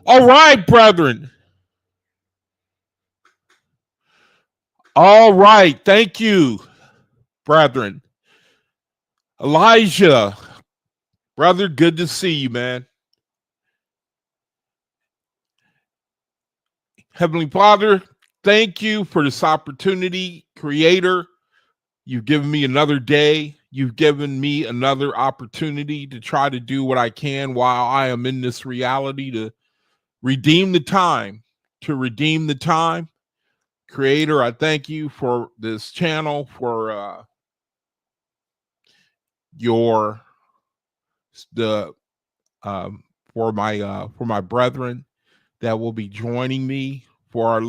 All right, brethren. All right. Thank you, brethren. Elijah, brother, good to see you, man. Heavenly Father, thank you for this opportunity. Creator, you've given me another day. You've given me another opportunity to try to do what I can while I am in this reality to redeem the time, Creator, I thank you for this channel, for your the for my brethren that will be joining me for our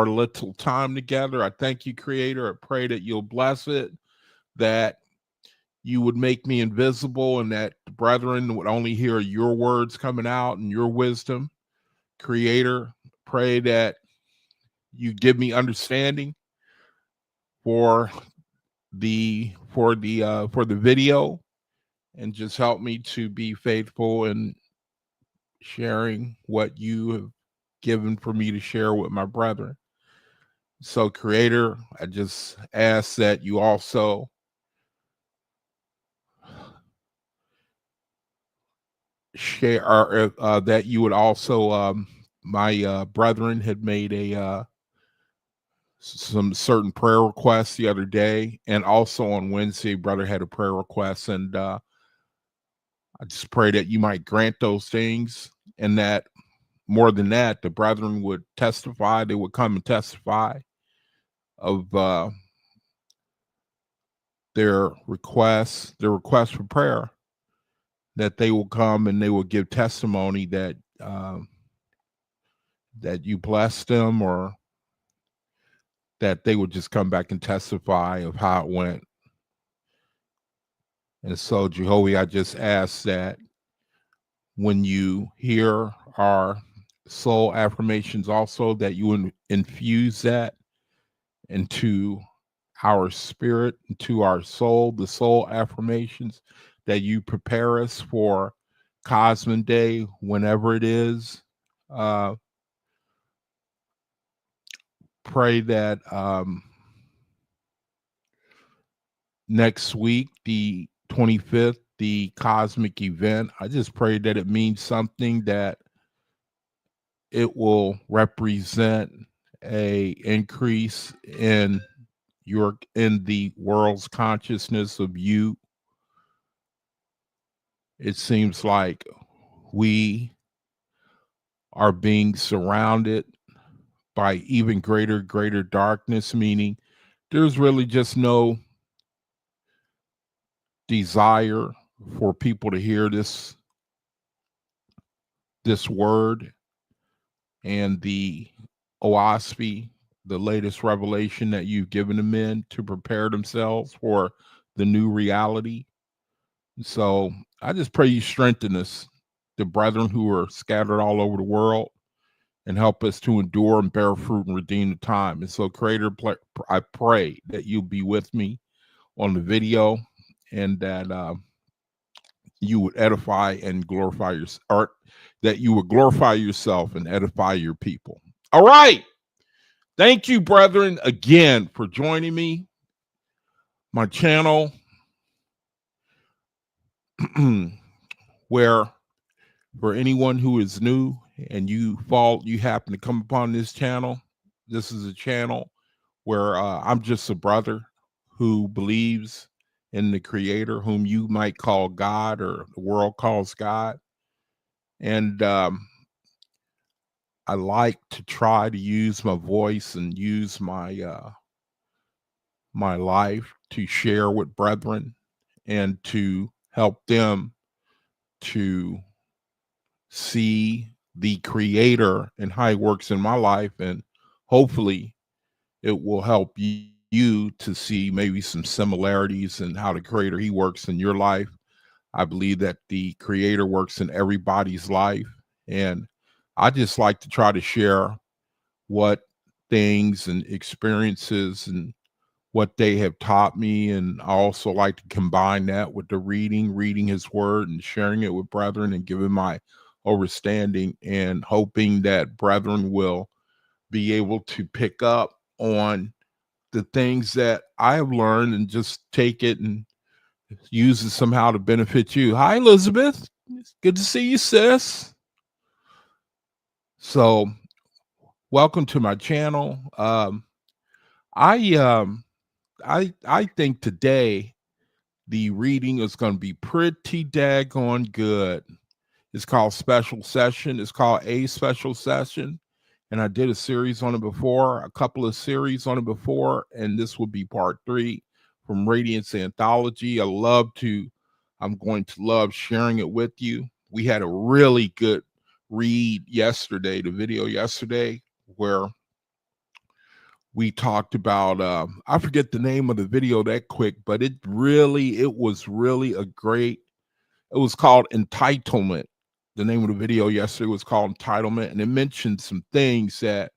little time together. I thank you, Creator. I pray that you'll bless it, that you would make me invisible, and that the brethren would only hear your words coming out and your wisdom. Creator, pray that you give me understanding for the video, and just help me to be faithful in sharing what you have given for me to share with my brethren. So, Creator, I just ask that you also share, that you would also, my brethren had made some certain prayer requests the other day, and also on Wednesday, brother had a prayer request, and I just pray that you might grant those things, and that more than that, the brethren would testify. They would come and testify of their requests for prayer, that they will come and they will give testimony that that you blessed them, or that they would just come back and testify of how it went. And so, Jehovah, I just ask that when you hear our soul affirmations, also that you infuse that into our spirit, into our soul, the soul affirmations, that you prepare us for Cosmin Day, whenever it is. Pray that next week, the 25th, the cosmic event, I just pray that it means something, that it will represent a increase in the world's consciousness of you. It seems like we are being surrounded by even greater darkness, meaning there's really just no desire for people to hear this word, and the Oahspe, the latest revelation that you've given the men to prepare themselves for the new reality. So I just pray you strengthen us, the brethren who are scattered all over the world, and help us to endure and bear fruit and redeem the time. And so, Creator, I pray that you'll be with me on the video, and that you would edify and glorify or that you would glorify yourself and edify your people. All right. Thank you, brethren, again for joining me. My channel, where for anyone who is new and you happen to come upon this channel, this is a channel where I'm just a brother who believes in the Creator, whom you might call God, or the world calls God. And I like to try to use my voice and use my my life to share with brethren, and to help them to see the Creator and how He works in my life, and hopefully it will help you to see maybe some similarities in how the Creator, He works in your life. I believe that the Creator works in everybody's life, and I just like to try to share what things and experiences and what they have taught me. And I also like to combine that with the reading His word and sharing it with brethren, and giving my overstanding, and hoping that brethren will be able to pick up on the things that I have learned and just take it and use it somehow to benefit you. Hi, Elizabeth. It's good to see you, sis. So, welcome to my channel. I think today the reading is going to be pretty daggone good. It's called Special Session. It's called A Special Session. And I did a series on it before, a couple of series on it before, and this will be part 3 from Radiance Anthology. I'm going to love sharing it with you. We had a really good read yesterday, the video yesterday, where we talked about, I forget the name of the video that quick, but it was really a great, it was called Entitlement. The name of the video yesterday was called Entitlement, and it mentioned some things that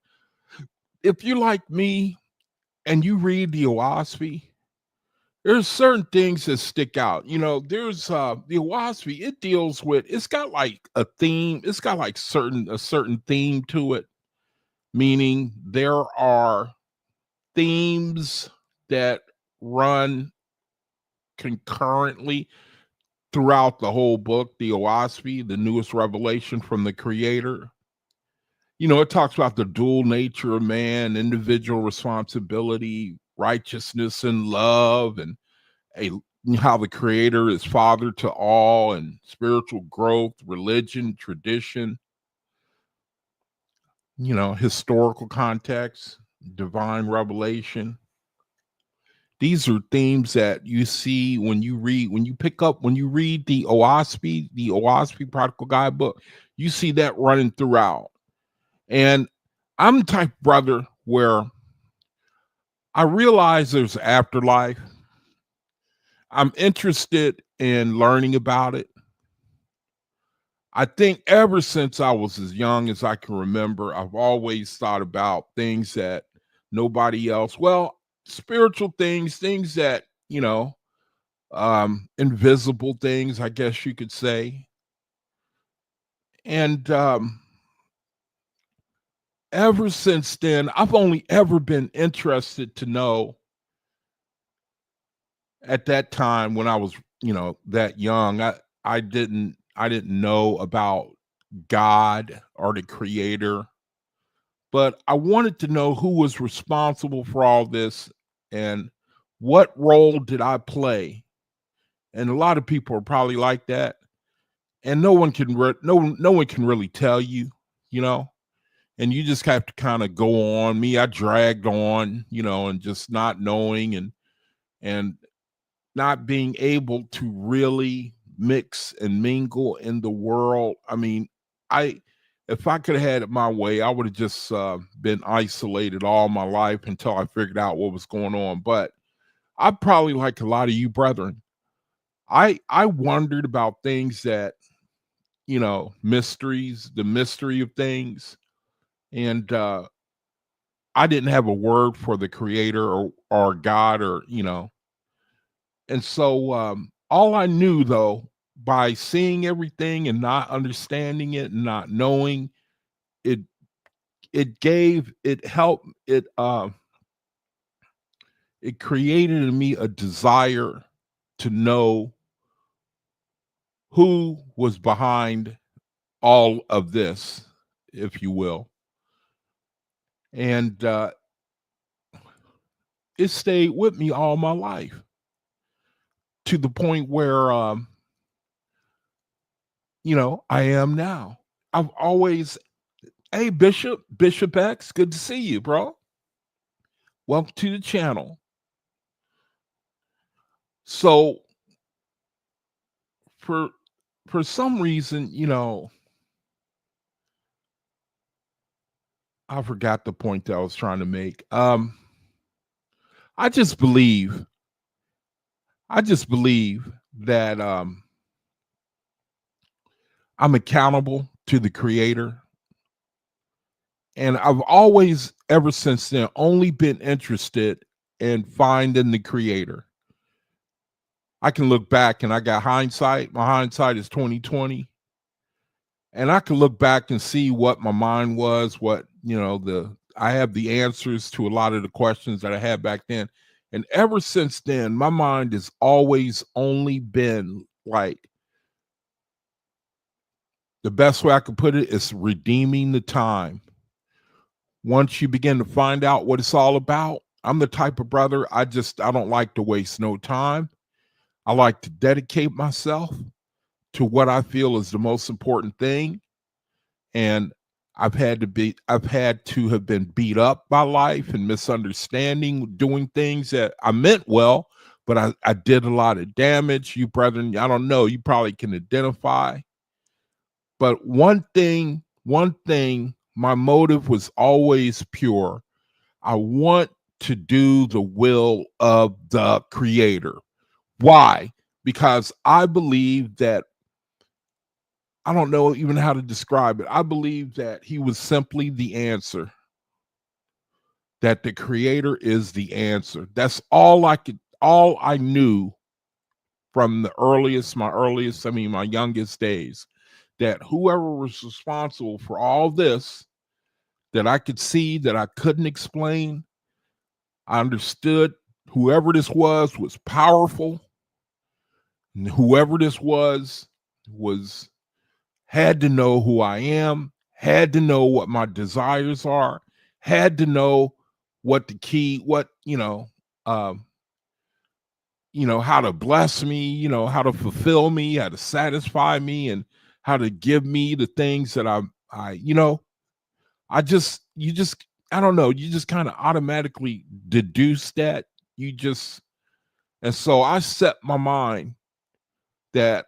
if you're like me and you read the Oahspe, there's certain things that stick out. You know, there's the Oahspe, it deals with, it's got like a theme, it's got like a certain theme to it, meaning there are themes that run concurrently throughout the whole book, the Oahspe, the newest revelation from the creator. You know, it talks about the dual nature of man, individual responsibility, righteousness, and love, and how the creator is father to all, and spiritual growth, religion, tradition, you know, historical context, divine revelation. These are themes that you see when you read the Oahspe Practical Guidebook. You see that running throughout. And I'm the type of brother where I realize there's afterlife. I'm interested in learning about it. I think ever since I was as young as I can remember, I've always thought about things that nobody else, well, spiritual things that, you know, invisible things, I guess you could say. And ever since then, I've only ever been interested to know, at that time when I was, you know, that young, I didn't know about God or the creator, but I wanted to know who was responsible for all this and what role did I play. And a lot of people are probably like that, and no one can really tell you, you know, and you just have to kind of go on. Me, I dragged on, you know, and just not knowing and not being able to really mix and mingle in the world. I mean, if I could have had it my way, I would have just been isolated all my life until I figured out what was going on. But I probably, like a lot of you brethren, I wondered about things that, you know, mysteries, the mystery of things. And I didn't have a word for the creator or God, or, you know. And so all I knew, though, by seeing everything and not understanding it and not knowing it, it created in me a desire to know who was behind all of this, if you will. And it stayed with me all my life, to the point where you know, I am now. I've always, hey, Bishop X, good to see you, bro. Welcome to the channel. So for some reason, you know, I forgot the point that I was trying to make. I just believe that I'm accountable to the creator. And I've always, ever since then, only been interested in finding the creator. I can look back and I got hindsight. My hindsight is 2020. And I can look back and see what my mind was, what, I have the answers to a lot of the questions that I had back then. And ever since then, my mind has always only been like, the best way I could put it is redeeming the time. Once you begin to find out what it's all about, I'm the type of brother, I don't like to waste no time. I like to dedicate myself to what I feel is the most important thing. And I've had to have been beat up by life and misunderstanding, doing things that I meant well, but I did a lot of damage. You brethren, I don't know, you probably can identify. But one thing, my motive was always pure. I want to do the will of the Creator. Why? Because I believe that, I don't know even how to describe it. I believe that He was simply the answer, that the Creator is the answer. That's all I knew from my youngest days, that whoever was responsible for all this, that I could see, that I couldn't explain, I understood whoever this was powerful. And whoever this was had to know who I am, had to know what my desires are, had to know what the key, how to bless me, how to fulfill me, how to satisfy me, and how to give me the things that I don't know, you just kind of automatically deduce that. And so I set my mind that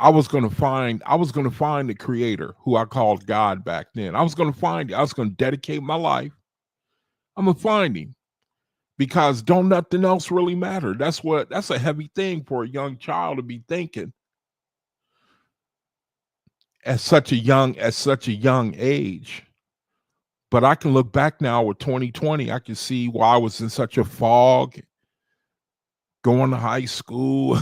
I was going to find the Creator, who I called God back then. I was going to dedicate my life. I'm going to find Him, because don't nothing else really matter. That's a heavy thing for a young child to be thinking at such a young age. But I can look back now with 2020. I can see why I was in such a fog, going to high school,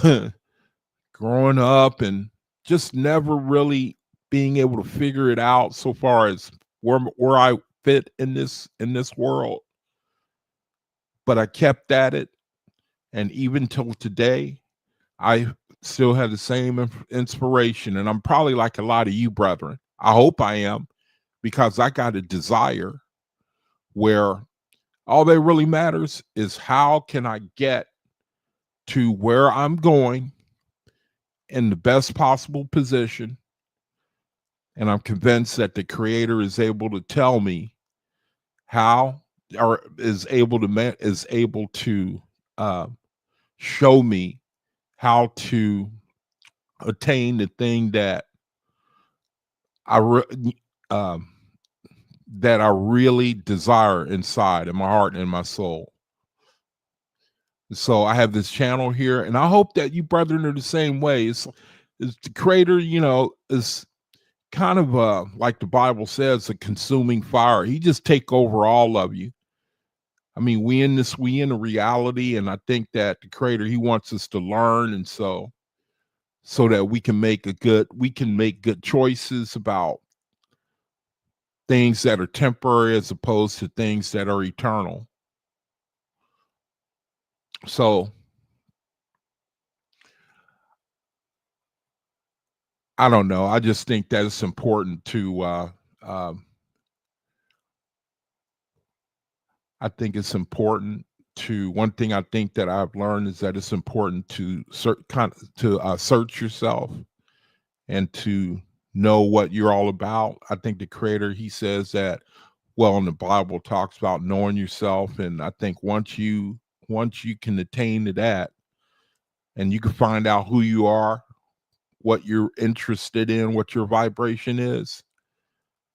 growing up, and just never really being able to figure it out so far as where I fit in this world. But I kept at it, and even till today, I still have the same inspiration. And I'm probably like a lot of you brethren. I hope I am, because I got a desire where all that really matters is, how can I get to where I'm going in the best possible position. And I'm convinced that the Creator is able to tell me how, or is able to show me how to attain the thing that um, that I really desire inside in my heart and in my soul. So I have this channel here, and I hope that you brethren are the same way. It's the Creator, is kind of like the Bible says, a consuming fire. He just take over all of you. I mean, we in a reality, and I think that the Creator, He wants us to learn, and so that we can make good choices about things that are temporary as opposed to things that are eternal. So I don't know. I just think that it's important to I think it's important to, one thing I think that I've learned is that it's important to search yourself and to know what you're all about. I think the Creator, He says that, well, in the Bible talks about knowing yourself. And I think once you can attain to that, and you can find out who you are, what you're interested in, what your vibration is,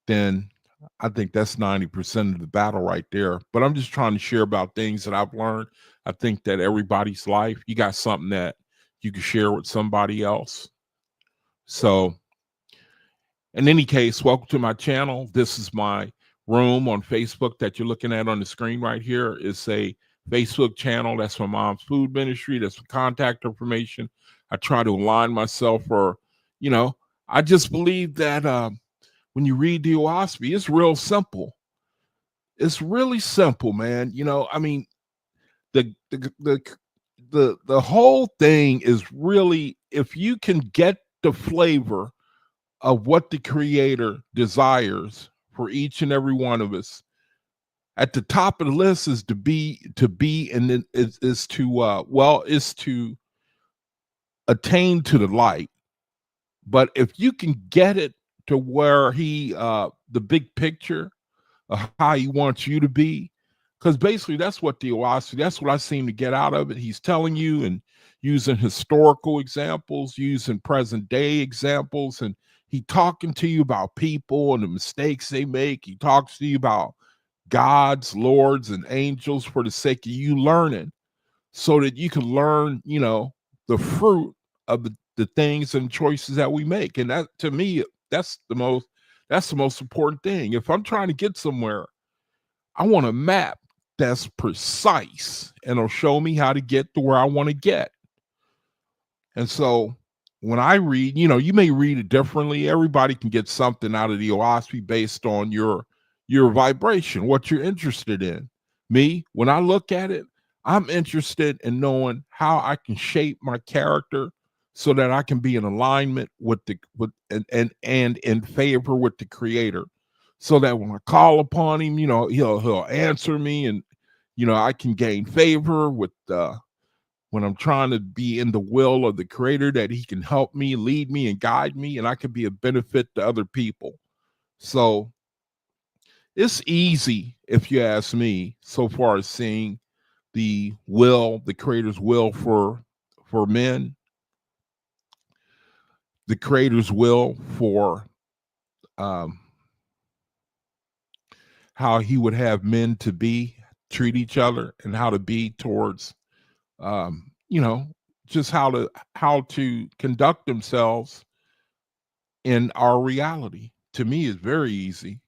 then I think that's 90% of the battle right there. But I'm just trying to share about things that I've learned. I think that everybody's life, you got something that you can share with somebody else. So in any case, welcome to my channel. This is my room on Facebook that you're looking at on the screen right here. It's a Facebook channel. That's my mom's food ministry. That's my contact information. I try to align myself, or, I just believe that when you read the Oahspe, it's real simple. It's really simple, man. You know, I mean, the the the the whole thing is really, if you can get the flavor of what the creator desires for each and every one of us, at the top of the list is to be and then is to is to attain to the light. But if you can get it to where the big picture of how he wants you to be, because basically that's what the Oahspe, that's what I seem to get out of it. He's telling you and using historical examples, using present day examples, and he talking to you about people and the mistakes they make. He talks to you about gods, lords, and angels for the sake of you learning, so that you can learn, the fruit of the things and choices that we make. And that, to me, that's the most that's the most important thing. If I'm trying to get somewhere, I want a map that's precise and it'll show me how to get to where I want to get. And so when I read, you may read it differently. Everybody can get something out of the Oahspe based on your vibration, what you're interested in. Me, when I look at it, I'm interested in knowing how I can shape my character so that I can be in alignment with and in favor with the creator. So that when I call upon him, he'll answer me, and I can gain favor with when I'm trying to be in the will of the creator, that he can help me, lead me, and guide me, and I can be a benefit to other people. So it's easy, if you ask me, so far as seeing the creator's will for men, the creator's will for um, how he would have men to be, treat each other, and how to be towards, um, you know, just how to conduct themselves in our reality. To me, is very easy.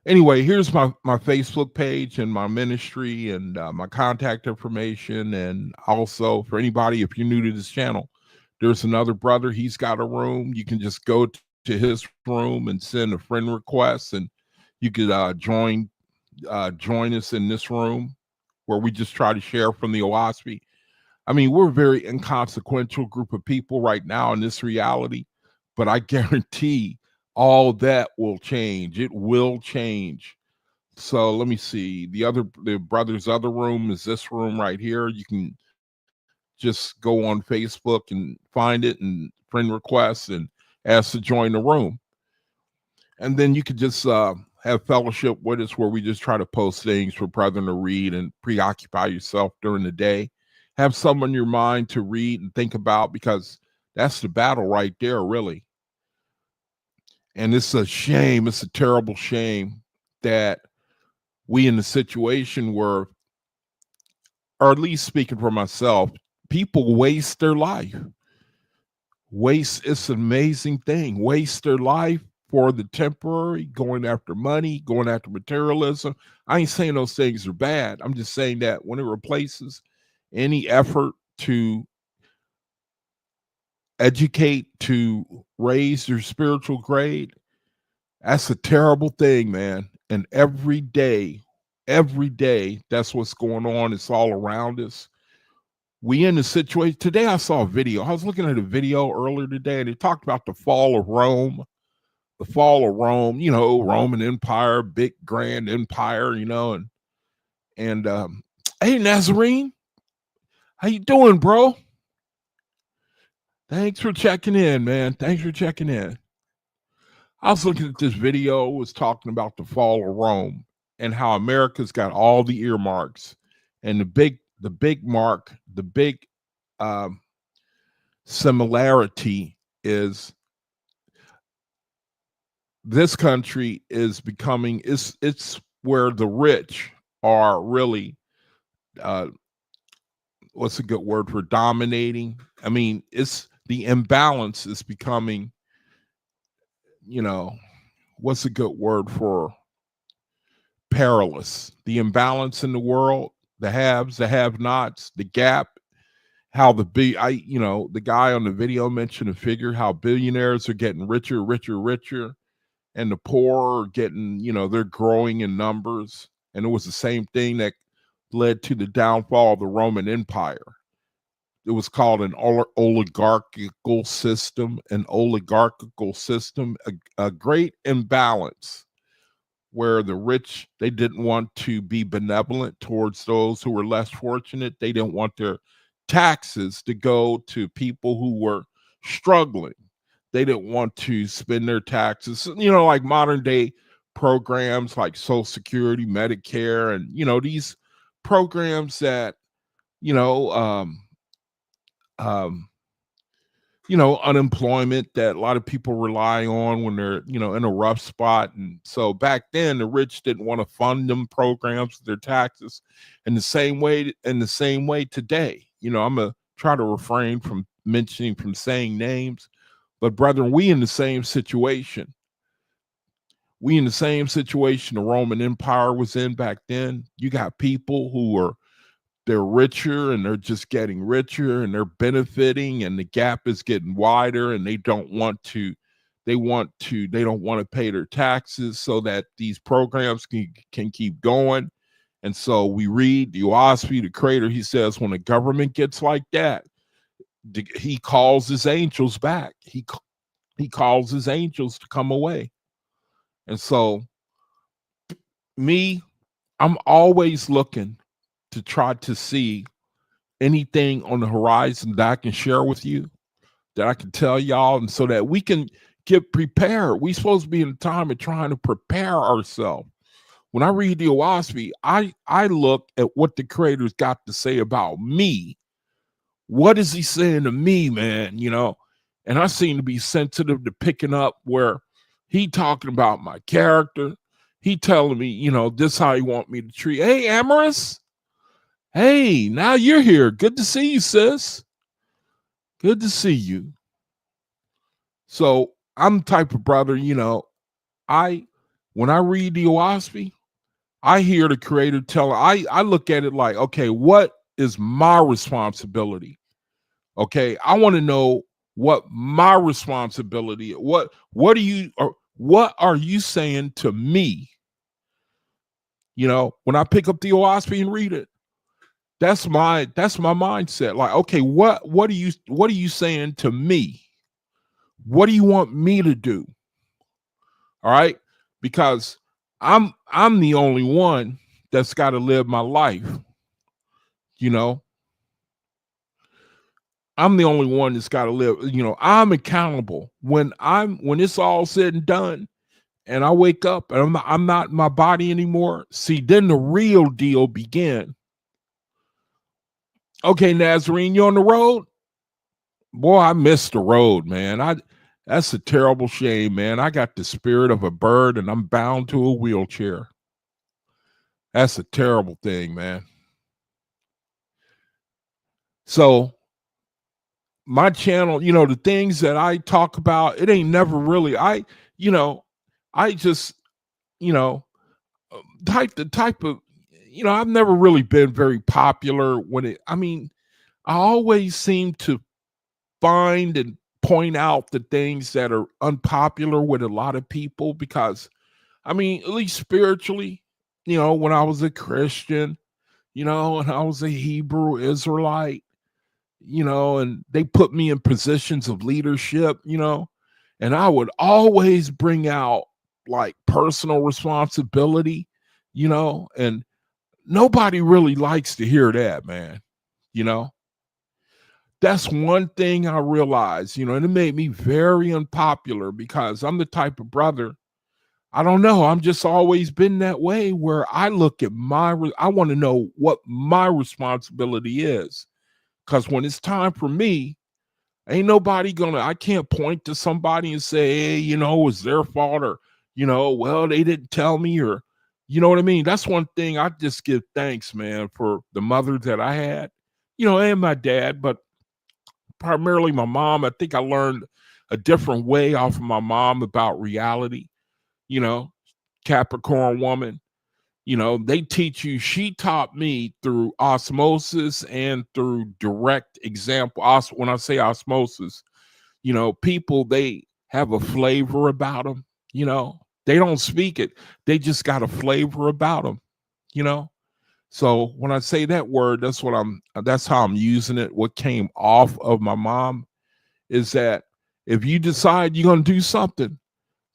Anyway, here's my Facebook page and my ministry and my contact information. And also, for anybody, if you're new to this channel, there's another brother. He's got a room. You can just go to his room and send a friend request, and you could join us in this room where we just try to share from the Oahspe. I mean, we're a very inconsequential group of people right now in this reality, but I guarantee all that will change. It will change. So let me see. The brother's other room is this room right here. You can just go on Facebook and find it and friend requests and ask to join the room. And then you could just have fellowship with us, where we just try to post things for brethren to read and preoccupy yourself during the day. Have some on your mind to read and think about, because that's the battle right there, really. And it's a shame, it's a terrible shame that we in a situation where, or at least speaking for myself, people waste their life. It's an amazing thing. Waste their life for the temporary, going after money, going after materialism. I ain't saying those things are bad. I'm just saying that when it replaces any effort to educate, to raise your spiritual grade, that's a terrible thing, man. And every day, that's what's going on. It's all around us. We in the situation today. I saw a video. I was looking at a video earlier today, and it talked about the fall of Rome. The fall of Rome, Roman Empire, big grand empire, and hey, Nazarene, how you doing, bro? Thanks for checking in, man. Thanks for checking in. I was looking at this video. It was talking about the fall of Rome and how America's got all the earmarks, and the big um, similarity is this country is becoming, it's where the rich are really what's a good word for dominating? I mean, it's the imbalance is becoming, what's a good word for perilous? The imbalance in the world, the haves, the have nots, the gap how the guy on the video mentioned a figure, how billionaires are getting richer, richer, richer, and the poor are getting, they're growing in numbers. And it was the same thing that led to the downfall of the Roman Empire. It was called an oligarchical system, a great imbalance where the rich, they didn't want to be benevolent towards those who were less fortunate. They didn't want their taxes to go to people who were struggling. They didn't want to spend their taxes, like modern day programs like Social Security, Medicare, and, these programs that, you know, um, um, unemployment that a lot of people rely on when they're, in a rough spot. And so back then, the rich didn't want to fund them programs with their taxes. In the same way today, I'm gonna try to refrain from saying names, but brethren, we in the same situation. The Roman Empire was in back then. You got people who are, they're richer and they're just getting richer and they're benefiting, and the gap is getting wider, and they don't want to pay their taxes so that these programs can keep going. And so we read the Oahspe, the creator, he says, when a government gets like that, he calls his angels back. He calls his angels to come away. And so I'm always looking to try to see anything on the horizon that I can share with you, that I can tell y'all, and so that we can get prepared. We supposed to be in a time of trying to prepare ourselves. When I read the Oahspe, I look at what the creator's got to say about me. What is he saying to me, man? And I seem to be sensitive to picking up where he talking about my character. He telling me, this how he want me to treat. Hey, Amaris. Hey, now you're here. Good to see you, sis. Good to see you. So I'm the type of brother, when I read the Oahspe, I hear the creator tell, I look at it like, okay, what is my responsibility? Okay, I want to know what my responsibility, what are you saying to me? When I pick up the Oahspe and read it, that's my mindset. Like, okay, what are you saying to me? What do you want me to do? All right, because I'm the only one that's got to live my life. I'm the only one that's got to live. I'm accountable when it's all said and done, and I wake up and I'm not in my body anymore. See, then the real deal begin. Okay, Nazarene, you on the road? Boy, I missed the road, man. That's a terrible shame, man. I got the spirit of a bird and I'm bound to a wheelchair. That's a terrible thing, man. So my channel, the things that I talk about, it ain't never really, I just, type of, I've never really been very popular I always seem to find and point out the things that are unpopular with a lot of people, because at least spiritually, when I was a Christian, and I was a Hebrew Israelite, and they put me in positions of leadership, and I would always bring out like personal responsibility, and nobody really likes to hear that, man. That's one thing I realized, and it made me very unpopular, because I'm the type of brother, I don't know, I'm just always been that way, where I look at I want to know what my responsibility is. Because when it's time for me, ain't nobody I can't point to somebody and say, hey, it's their fault, or, well, they didn't tell me, or, you know what I mean? That's one thing I just give thanks, man, for the mother that I had, and my dad, but primarily my mom. I think I learned a different way off of my mom about reality, Capricorn woman, They teach you. She taught me through osmosis and through direct example. When I say osmosis, people, they have a flavor about them. They don't speak it. They just got a flavor about them. So when I say that word, that's how I'm using it. What came off of my mom is that if you decide you're going to do something,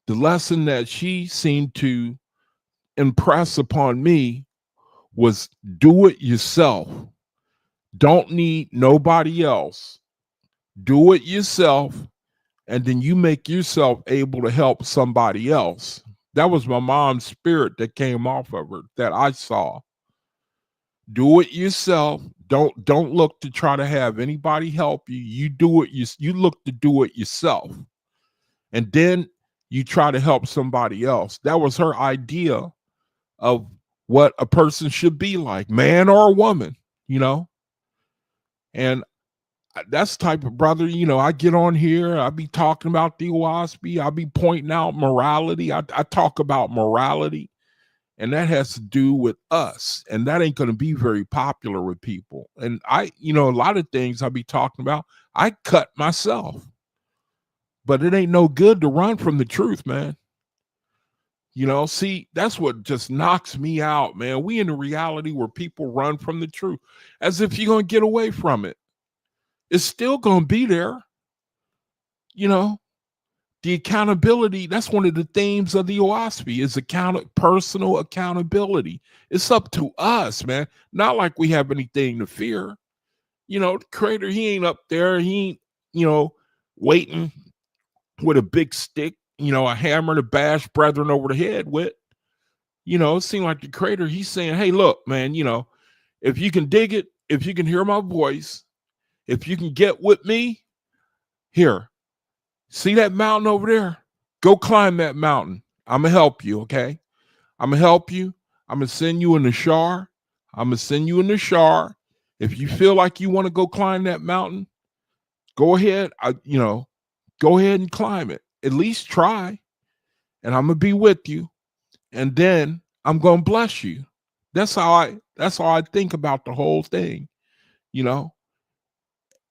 the lesson that she seemed to impress upon me was do it yourself. Don't need nobody else. Do it yourself, and then you make yourself able to help somebody else. That was my mom's spirit that came off of her that I saw. Do it yourself. Don't look to try to have anybody help you. You do it. You look to do it yourself, and then you try to help somebody else. That was her idea of what a person should be like, man or a woman. And that's the type of brother, I get on here, I be talking about the Oahspe, I be pointing out morality. I talk about morality, and that has to do with us, and that ain't going to be very popular with people. And a lot of things I be talking about, I cut myself, but it ain't no good to run from the truth, man. See, that's what just knocks me out, man. We in a reality where people run from the truth as if you're going to get away from it. It's still going to be there. The accountability, that's one of the themes of the Oahspe is personal accountability. It's up to us, man. Not like we have anything to fear. The Creator, he ain't up there. He ain't, waiting with a big stick, a hammer to bash brethren over the head with. It seems like the Creator, he's saying, hey, look, man, if you can dig it, if you can hear my voice, if you can get with me, here, see that mountain over there? Go climb that mountain. I'm going to help you, okay? I'm going to help you. I'm going to send you in the shower. I'm going to send you in the shower. If you feel like you want to go climb that mountain, go ahead. Go ahead and climb it. At least try. And I'm going to be with you. And then I'm going to bless you. That's how I think about the whole thing.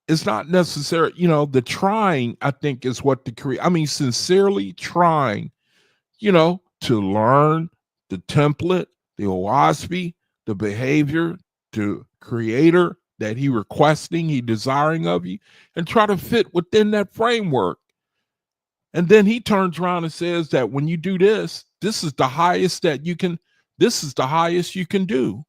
It's not necessary, the trying, I think, is what sincerely trying, to learn the template, the Oahspe, the behavior, the Creator that he requesting, he desiring of you, and try to fit within that framework. And then he turns around and says that when you do this, this is the highest you can do.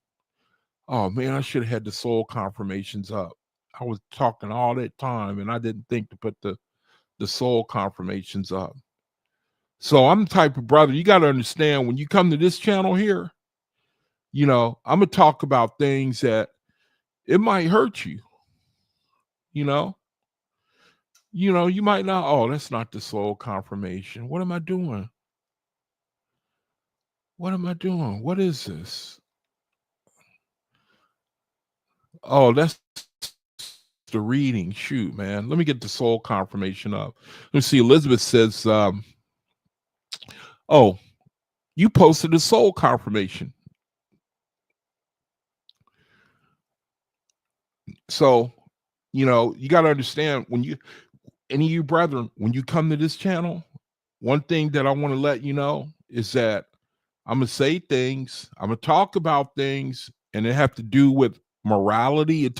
Oh man, I should have had the soul confirmations up. I was talking all that time and I didn't think to put the soul confirmations up. So I'm the type of brother, you got to understand, when you come to this channel here, I'm going to talk about things that it might hurt you. You might not, oh, that's not the soul confirmation. What am I doing? What is this? Oh, that's the reading. Shoot, man. Let me get the soul confirmation up. Let me see. Elizabeth says, oh, you posted a soul confirmation. So, you got to understand, any of you brethren, when you come to this channel, one thing that I want to let you know is that I'm going to say things, I'm going to talk about things, and it have to do with morality and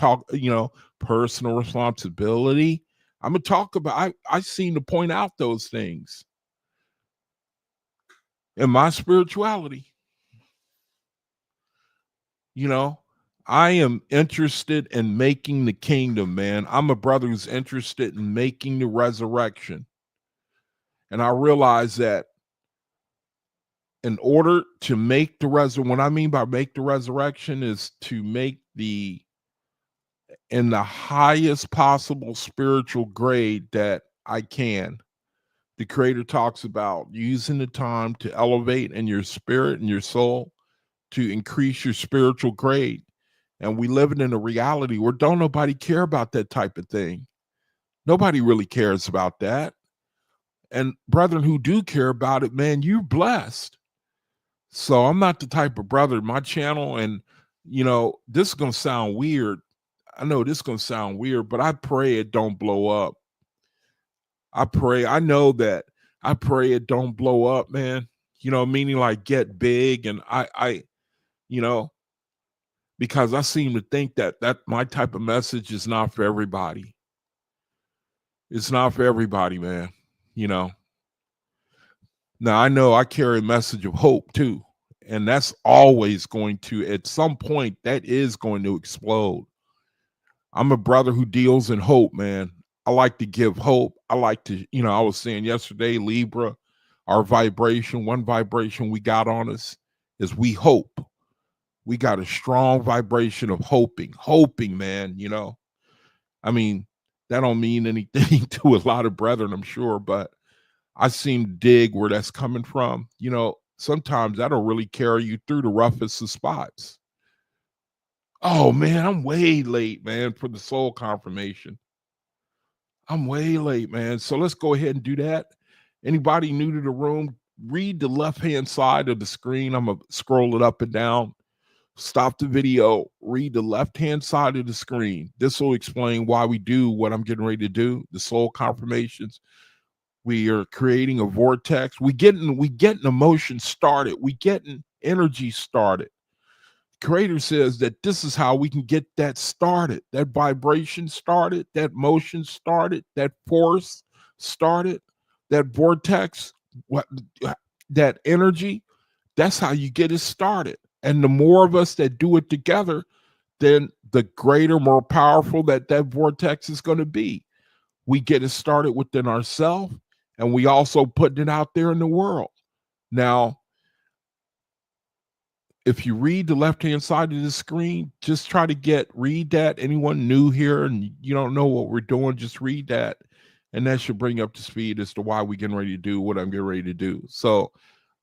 personal responsibility. I'm going to talk about, I seem to point out those things in my spirituality. I am interested in making the kingdom, man. I'm a brother who's interested in making the resurrection. And I realize that in order to make the resurrection, what I mean by make the resurrection is to make in the highest possible spiritual grade that I can. The Creator talks about using the time to elevate in your spirit and your soul to increase your spiritual grade. And we live in a reality where don't nobody care about that type of thing. Nobody really cares about that. And brethren who do care about it, man, you're blessed. So I'm not the type of brother, my channel, and this is gonna sound weird. I know this is gonna sound weird, but I pray it don't blow up. I pray it don't blow up, man. Meaning like get big, and I you know, because I seem to think that my type of message is not for everybody. It's not for everybody, man. Now I know I carry a message of hope too, and that's always going to, at some point, that is going to explode. I'm a brother who deals in hope, man. I like to give hope. I like to, I was saying yesterday, Libra, our vibration, one vibration we got on us is we hope. We got a strong vibration of hoping, man. I mean, that don't mean anything to a lot of brethren, I'm sure, but I seem to dig where that's coming from. Sometimes that'll really carry you through the roughest of spots. Oh man, I'm way late, man, for the soul confirmation. I'm way late, man. So let's go ahead and do that. Anybody new to the room, read the left-hand side of the screen. I'm going to scroll it up and down. Stop the video, read the left-hand side of the screen. This will explain why we do what I'm getting ready to do, the soul confirmations. We are creating a vortex. We getting emotion started. We getting energy started. Creator says that this is how we can get that started, that vibration started, that motion started, that force started, that vortex, that energy. That's how you get it started. And the more of us that do it together, then the greater, more powerful that vortex is going to be. We get it started within ourselves, and we also putting it out there in the world. Now, if you read the left-hand side of the screen, just try to read that. Anyone new here and you don't know what we're doing, just read that. And that should bring up to speed as to why we're getting ready to do what I'm getting ready to do. So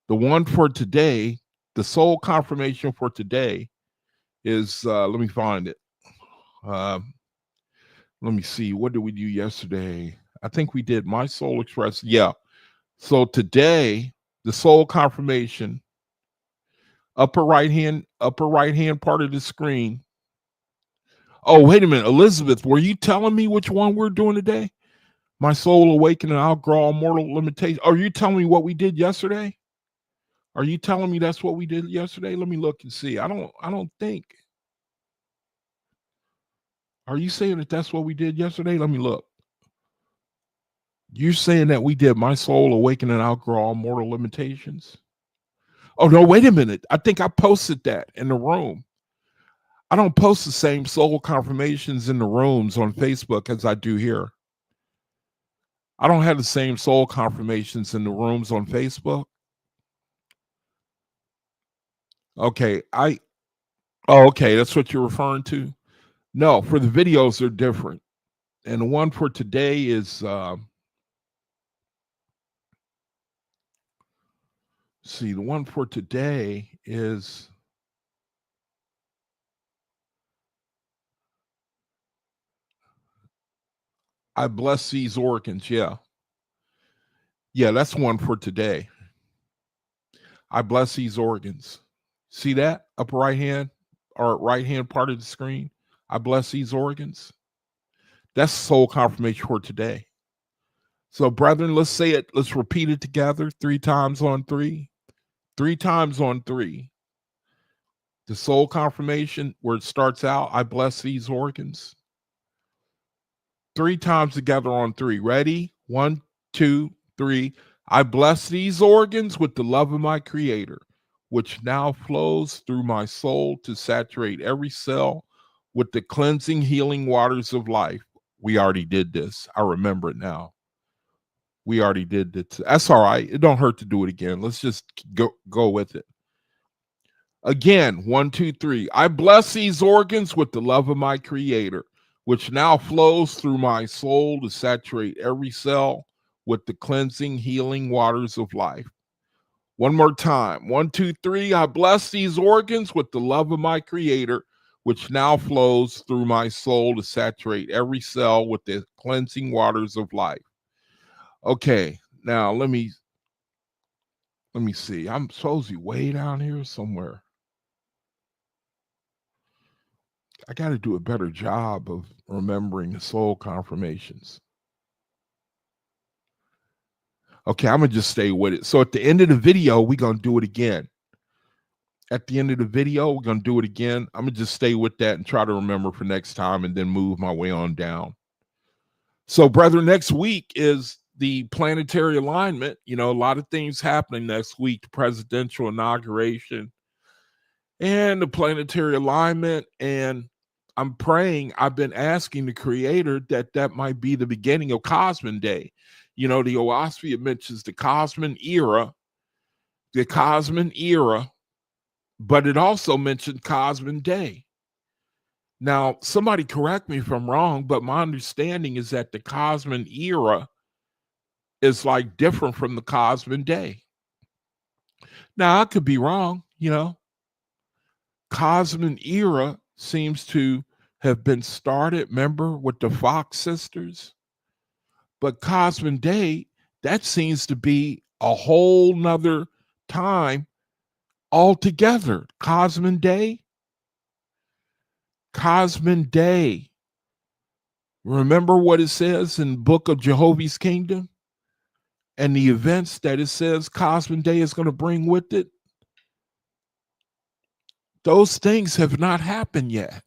the one for today, the soul confirmation for today is, let me find it. Let me see. What did we do yesterday? I think we did My Soul Express. Yeah. So today, the soul confirmation, upper right hand part of the screen. Oh, wait a minute, Elizabeth, were you telling me which one we're doing today? My soul awakening, outgrow all mortal limitation. Are you telling me what we did yesterday? Are you telling me that's what we did yesterday? Let me look and see. I don't think. Are you saying that that's what we did yesterday? Let me look. You're saying that we did My Soul awakening, outgrow all mortal limitations? Oh no, wait a minute. I think I posted that in the room. I don't post the same soul confirmations in the rooms on Facebook as I do here. I don't have the same soul confirmations in the rooms on Facebook. Okay, okay, that's what you're referring to? No, for the videos, they're different. And the one for today is, see, the one for today is, I bless these organs. Yeah. Yeah, that's one for today. I bless these organs. See that upper right hand or right hand part of the screen? I bless these organs. That's soul confirmation for today. So, brethren, let's say it. Let's repeat it together 3 times on 3. 3 times on 3. The soul confirmation where it starts out, I bless these organs. 3 times together on 3. Ready? 1, 2, 3. I bless these organs with the love of my Creator, which now flows through my soul to saturate every cell with the cleansing, healing waters of life. We already did this. I remember it now. We already did it. That's all right. It don't hurt to do it again. Let's just go with it. Again, 1, 2, 3. I bless these organs with the love of my Creator, which now flows through my soul to saturate every cell with the cleansing, healing waters of life. One more time. 1, 2, 3. I bless these organs with the love of my Creator, which now flows through my soul to saturate every cell with the cleansing waters of life. Okay, now let me Let me see. I'm supposed to be way down here somewhere. I got to do a better job of remembering the soul confirmations. Okay, I'm going to just stay with it. So at the end of the video, we're going to do it again. At the end of the video, we're going to do it again. I'm going to just stay with that and try to remember for next time and then move my way on down. So, brother, next week is the planetary alignment. You know, a lot of things happening next week, the presidential inauguration and the planetary alignment. And I'm praying, I've been asking the creator that might be the beginning of Cosmin Day. You know, the Oahspe, it mentions the Cosmin era, but it also mentioned Cosmin Day. Now, somebody correct me if I'm wrong, but my understanding is that the Cosmin era is like different from the Cosmin Day. Now, I could be wrong, you know. Cosmin era seems to have been started, remember, with the Fox sisters. But Cosmin Day, that seems to be a whole nother time altogether. Cosmin Day. Remember what it says in Book of Jehovah's Kingdom and the events that it says Cosmin Day is going to bring with it? Those things have not happened yet.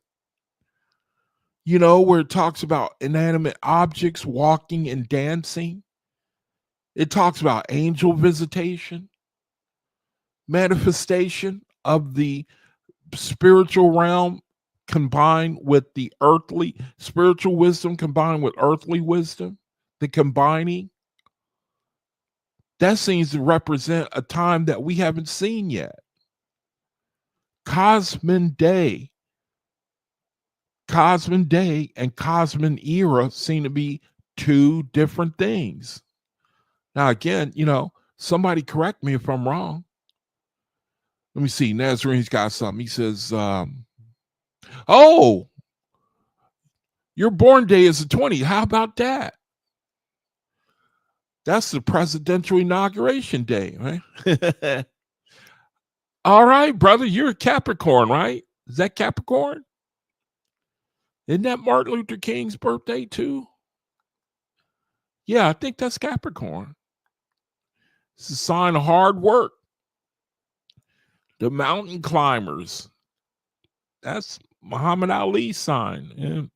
You know, where it talks about inanimate objects walking and dancing. It talks about angel visitation, manifestation of the spiritual realm combined with the earthly, spiritual wisdom combined with earthly wisdom, the combining. That seems to represent a time that we haven't seen yet. Cosmin Day and Cosmin era seem to be two different things. Now, again, you know, somebody correct me if I'm wrong. Let me see. Nazarene's got something. He says, oh, your born day is the 20th. How about that? That's the presidential inauguration day, right? All right, brother. You're a Capricorn, right? Is that Capricorn? Isn't that Martin Luther King's birthday too? Yeah, I think that's Capricorn. It's a sign of hard work. The mountain climbers. That's Muhammad Ali's sign. And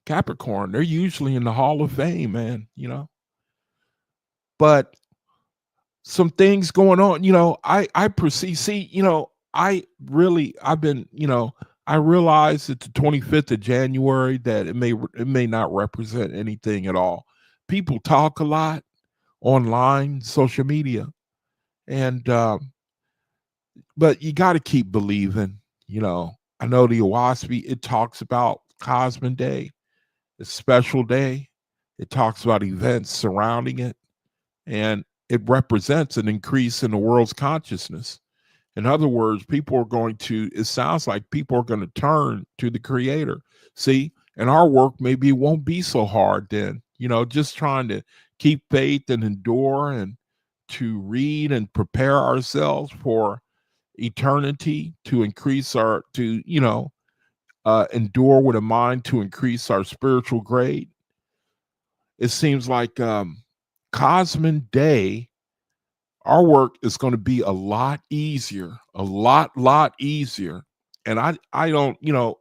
Capricorn, they're usually in the Hall of Fame, man, you know. But some things going on, you know, I perceive, see, you know, I've been, you know, I realize it's the 25th of January that it may not represent anything at all. People talk a lot online, social media, and but you got to keep believing, you know. I know the Oahspe, it talks about Cosmin Day, a special day. It talks about events surrounding it, and it represents an increase in the world's consciousness. In other words, it sounds like people are going to turn to the creator. See, and our work maybe won't be so hard then, you know, just trying to keep faith and endure and to read and prepare ourselves for eternity, to endure with a mind to increase our spiritual grade. It seems like Cosmin Day, our work is going to be a lot easier, a lot easier. And I don't, you know,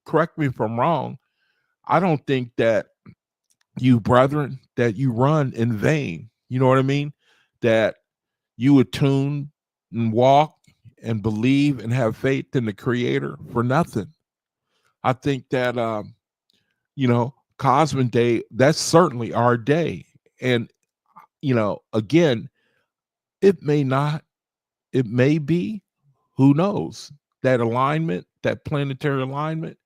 correct me if I'm wrong. I don't think that you brethren, that you run in vain. You know what I mean? That you attune and walk and believe and have faith in the creator for nothing. I think that, you know, Cosmin Day, that's certainly our day. And, you know, again, it may be, who knows? That alignment, that planetary alignment,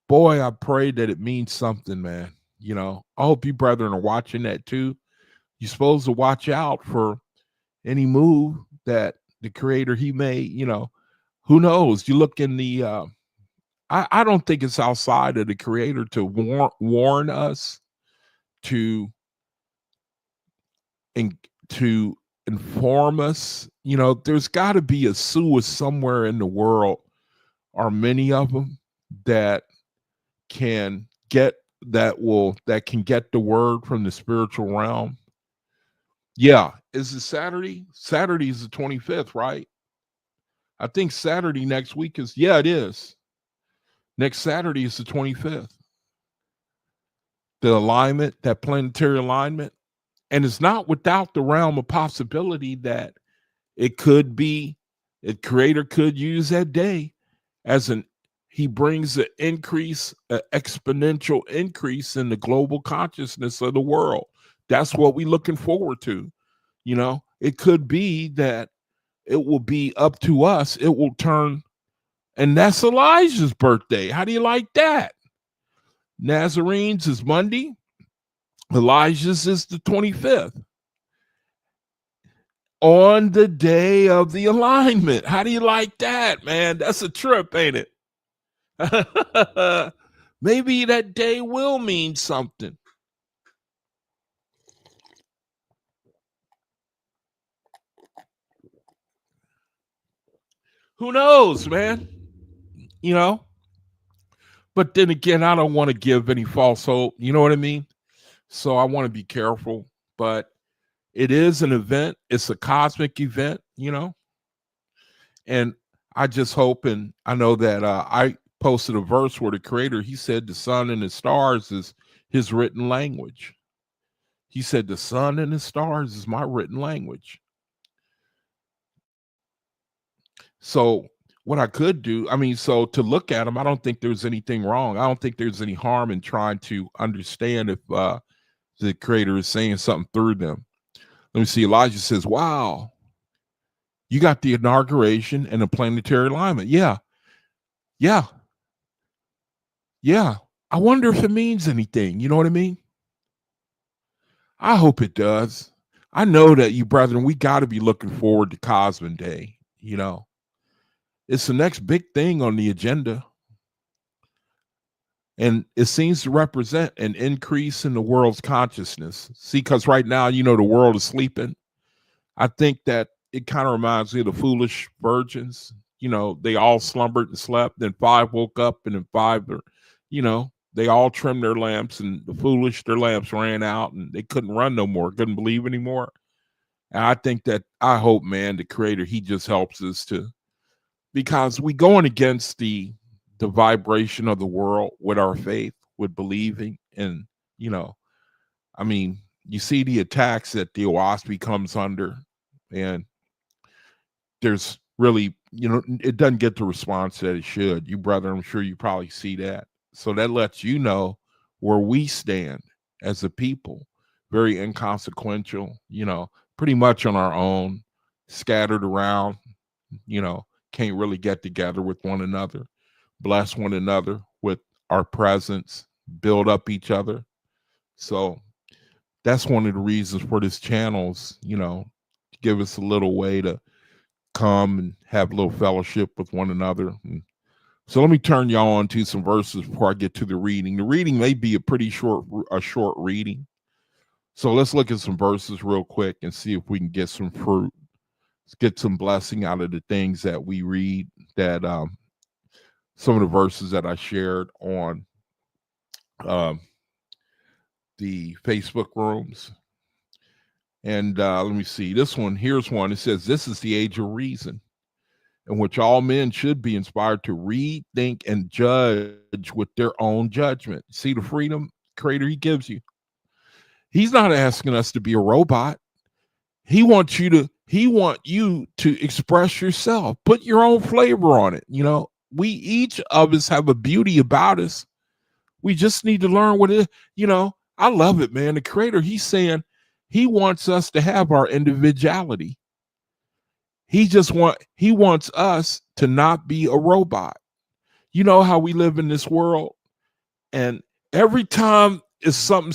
boy, I pray that it means something, man. You know, I hope you brethren are watching that too. You're supposed to watch out for any move that the creator, he may, you know, who knows? You look in the I don't think it's outside of the creator to warn us to and to inform us. There's got to be a Suis somewhere in the world, or many of them, that can get that can get the word from the spiritual realm. Yeah, is it Saturday? Saturday is the 25th, right? I think Saturday next week is, yeah, it is. Next Saturday is the 25th. The alignment, that planetary alignment. And it's not without the realm of possibility that it could be, a creator could use that day as he brings an increase, an exponential increase in the global consciousness of the world. That's what we're looking forward to. It could be that it will be up to us. It will turn, and that's Elijah's birthday. How do you like that? Nazarenes is Monday. Elijah's is the 25th. On the day of the alignment. How do you like that, man? That's a trip, ain't it? Maybe that day will mean something. Who knows, man? But then again, I don't want to give any false hope. You know what I mean? So I want to be careful. But it is an event. It's a cosmic event, And I just hope, and I know that I posted a verse where the creator, he said the sun and the stars is his written language. He said the sun and the stars is my written language. So what I could do, so to look at them, I don't think there's anything wrong. I don't think there's any harm in trying to understand if the creator is saying something through them. Let me see. Elijah says, wow, you got the inauguration and the planetary alignment. Yeah. I wonder if it means anything. You know what I mean? I hope it does. I know that you brethren, we got to be looking forward to Cosmin Day. It's the next big thing on the agenda. And it seems to represent an increase in the world's consciousness. See, because right now, the world is sleeping. I think that it kind of reminds me of the foolish virgins. They all slumbered and slept. Then 5 woke up, and then 5, they all trimmed their lamps, and the foolish, their lamps ran out, and they couldn't run no more, couldn't believe anymore. And I think that, I hope, man, the creator, he just helps us to, because we going against the vibration of the world with our faith, with believing. And, you see the attacks that the Oahspe comes under, and there's really, it doesn't get the response that it should. You, brother, I'm sure you probably see that. So that lets you know where we stand as a people. Very inconsequential, pretty much on our own, scattered around, can't really get together with one another, bless one another with our presence, build up each other. So that's one of the reasons for this channel's, to give us a little way to come and have a little fellowship with one another. So let me turn y'all on to some verses before I get to the reading. The reading may be a short reading. So let's look at some verses real quick and see if we can get some fruit. Let's get some blessing out of the things that we read, that some of the verses that I shared on the Facebook rooms. And let me see. This one, here's one. It says, this is the age of reason, in which all men should be inspired to read, think, and judge with their own judgment. See the freedom creator he gives you. He's not asking us to be a robot. He wants you to express yourself, put your own flavor on it. We each of us have a beauty about us. We just need to learn what it is. I love it, man. The creator, he's saying he wants us to have our individuality. He wants us to not be a robot. You know how we live in this world, and every time it's something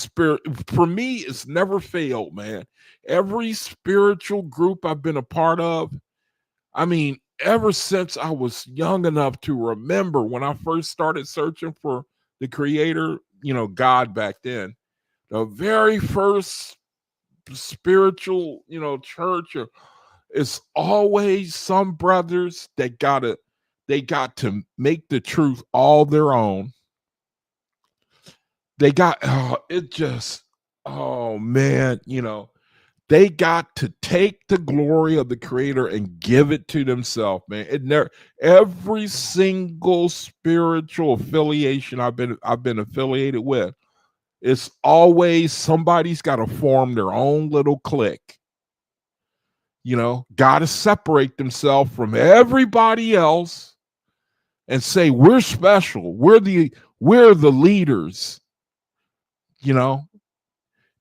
for me, it's never failed, man. Every spiritual group I've been a part of, ever since I was young enough to remember when I first started searching for the creator, God back then, the very first spiritual, church, or it's always some brothers that got to make the truth all their own. They got it just oh man, they got to take the glory of the creator and give it to themselves, man. Every single spiritual affiliation I've been affiliated with, it's always somebody's got to form their own little clique. Got to separate themselves from everybody else and say we're special. We're the leaders.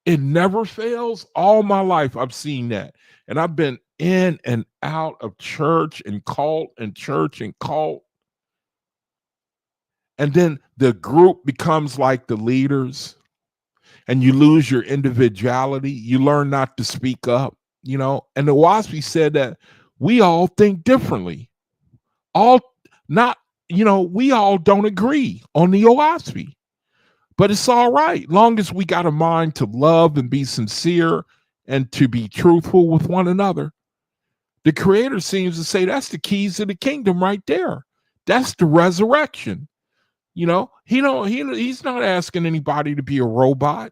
It never fails. All my life I've seen that. And I've been in and out of church and cult and church and cult. And then the group becomes like the leaders and you lose your individuality. You learn not to speak up, And the Oahspe said that we all think differently. We all don't agree on the Oahspe. But it's all right, long as we got a mind to love and be sincere and to be truthful with one another. The creator seems to say that's the keys to the kingdom right there. That's the resurrection. He's not asking anybody to be a robot.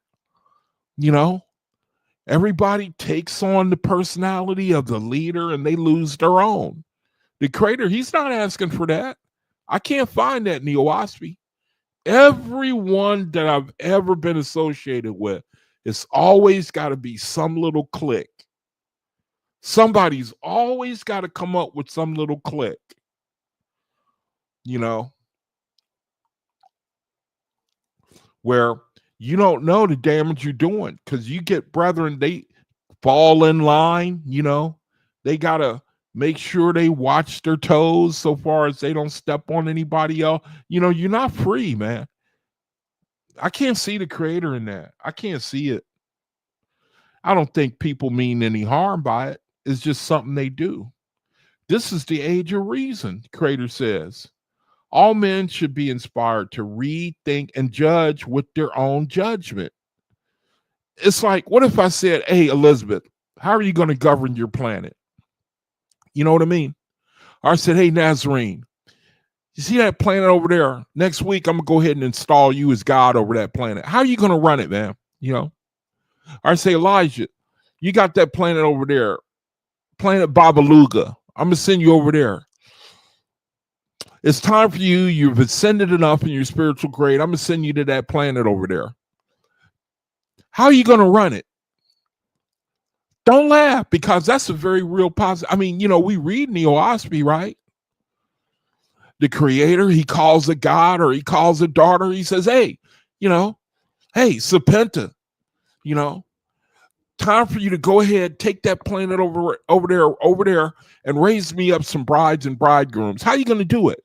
Everybody takes on the personality of the leader and they lose their own. The creator, he's not asking for that. I can't find that in the Oahspe. Everyone that I've ever been associated with, it's always got to be some little clique. Somebody's always got to come up with some little clique. Where you don't know the damage you're doing because you get brethren, they fall in line, they got to make sure they watch their toes so far as they don't step on anybody else. You're not free, man. I can't see the creator in that. I can't see it. I don't think people mean any harm by it. It's just something they do. This is the age of reason, the creator says. All men should be inspired to read, think, and judge with their own judgment. It's like, what if I said, hey, Elizabeth, how are you going to govern your planet? You know what I mean? Or I said, hey, Nazarene, you see that planet over there? Next week, I'm going to go ahead and install you as God over that planet. How are you going to run it, man? Or I say, Elijah, you got that planet over there, planet Babaluga. I'm going to send you over there. It's time for you. You've ascended enough in your spiritual grade. I'm going to send you to that planet over there. How are you going to run it? Don't laugh, because that's a very real positive. I mean, we read in the Oahspe, right? The creator, he calls a God or he calls a daughter. He says, hey, hey, Serpenta, time for you to go ahead, take that planet over there and raise me up some brides and bridegrooms. How are you going to do it?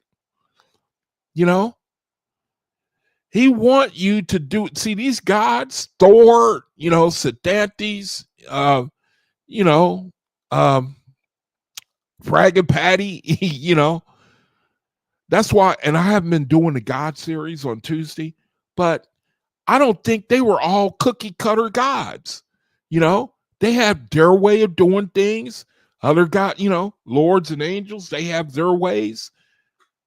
He want you to do it. See, these gods, Thor, Sedantes, Frag Patty, that's why, and I haven't been doing the God series on Tuesday, but I don't think they were all cookie cutter gods. They have their way of doing things. Other God, lords and angels, they have their ways.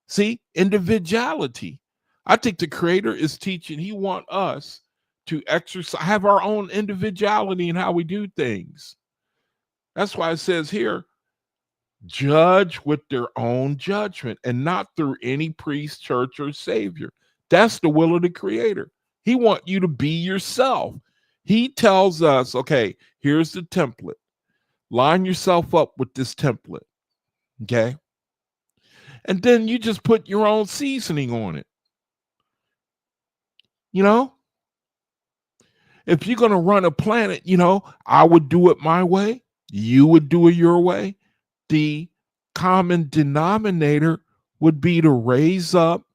See, individuality. I think the creator is teaching, he wants us to exercise, have our own individuality in how we do things. That's why it says here, judge with their own judgment and not through any priest, church, or savior. That's the will of the creator. He wants you to be yourself. He tells us, okay, here's the template. Line yourself up with this template. Okay. And then you just put your own seasoning on it. If you're going to run a planet, I would do it my way. You would do it your way. The common denominator would be to raise up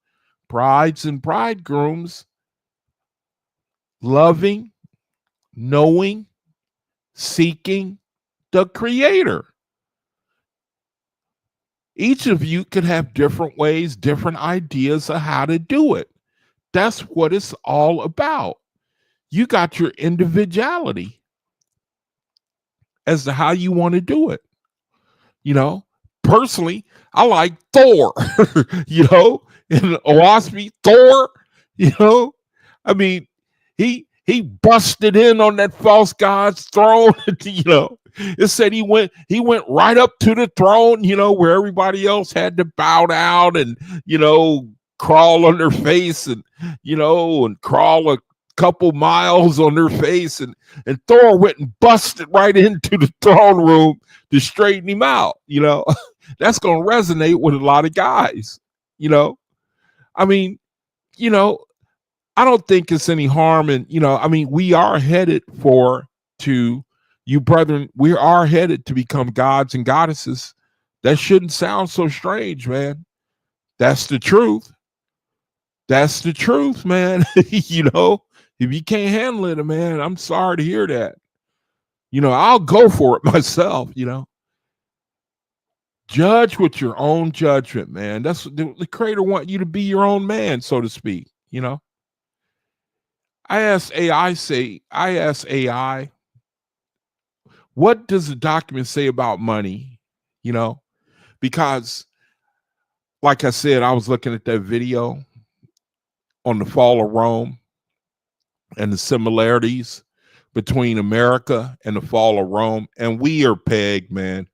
brides and bridegrooms, loving, knowing, seeking the creator. Each of you could have different ways, different ideas of how to do it. That's what it's all about. You got your individuality. as to how you want to do it. You know, personally, I like Thor, you know, in Oahspe, Thor, you know, I mean, he busted in on that false god's throne, you know. It said he went right up to the throne, you know, where everybody else had to bow down and, you know, crawl on their face and, you know, and crawl a couple miles on their face, and Thor went and busted right into the throne room to straighten him out, you know. That's going to resonate with a lot of guys, you know. I mean, you know, I don't think it's any harm in, you know, I mean, we are headed to you brethren, we are headed to become gods and goddesses. That shouldn't sound so strange, man. That's the truth. That's the truth, man. You know, if you can't handle it, man, I'm sorry to hear that. You know, I'll go for it myself, you know. Judge with your own judgment, man. That's the creator want you to be your own man, so to speak, you know. I asked AI, what does the document say about money? You know, because like I said, I was looking at that video on the fall of Rome and the similarities between America and the fall of Rome. And we are pegged, man.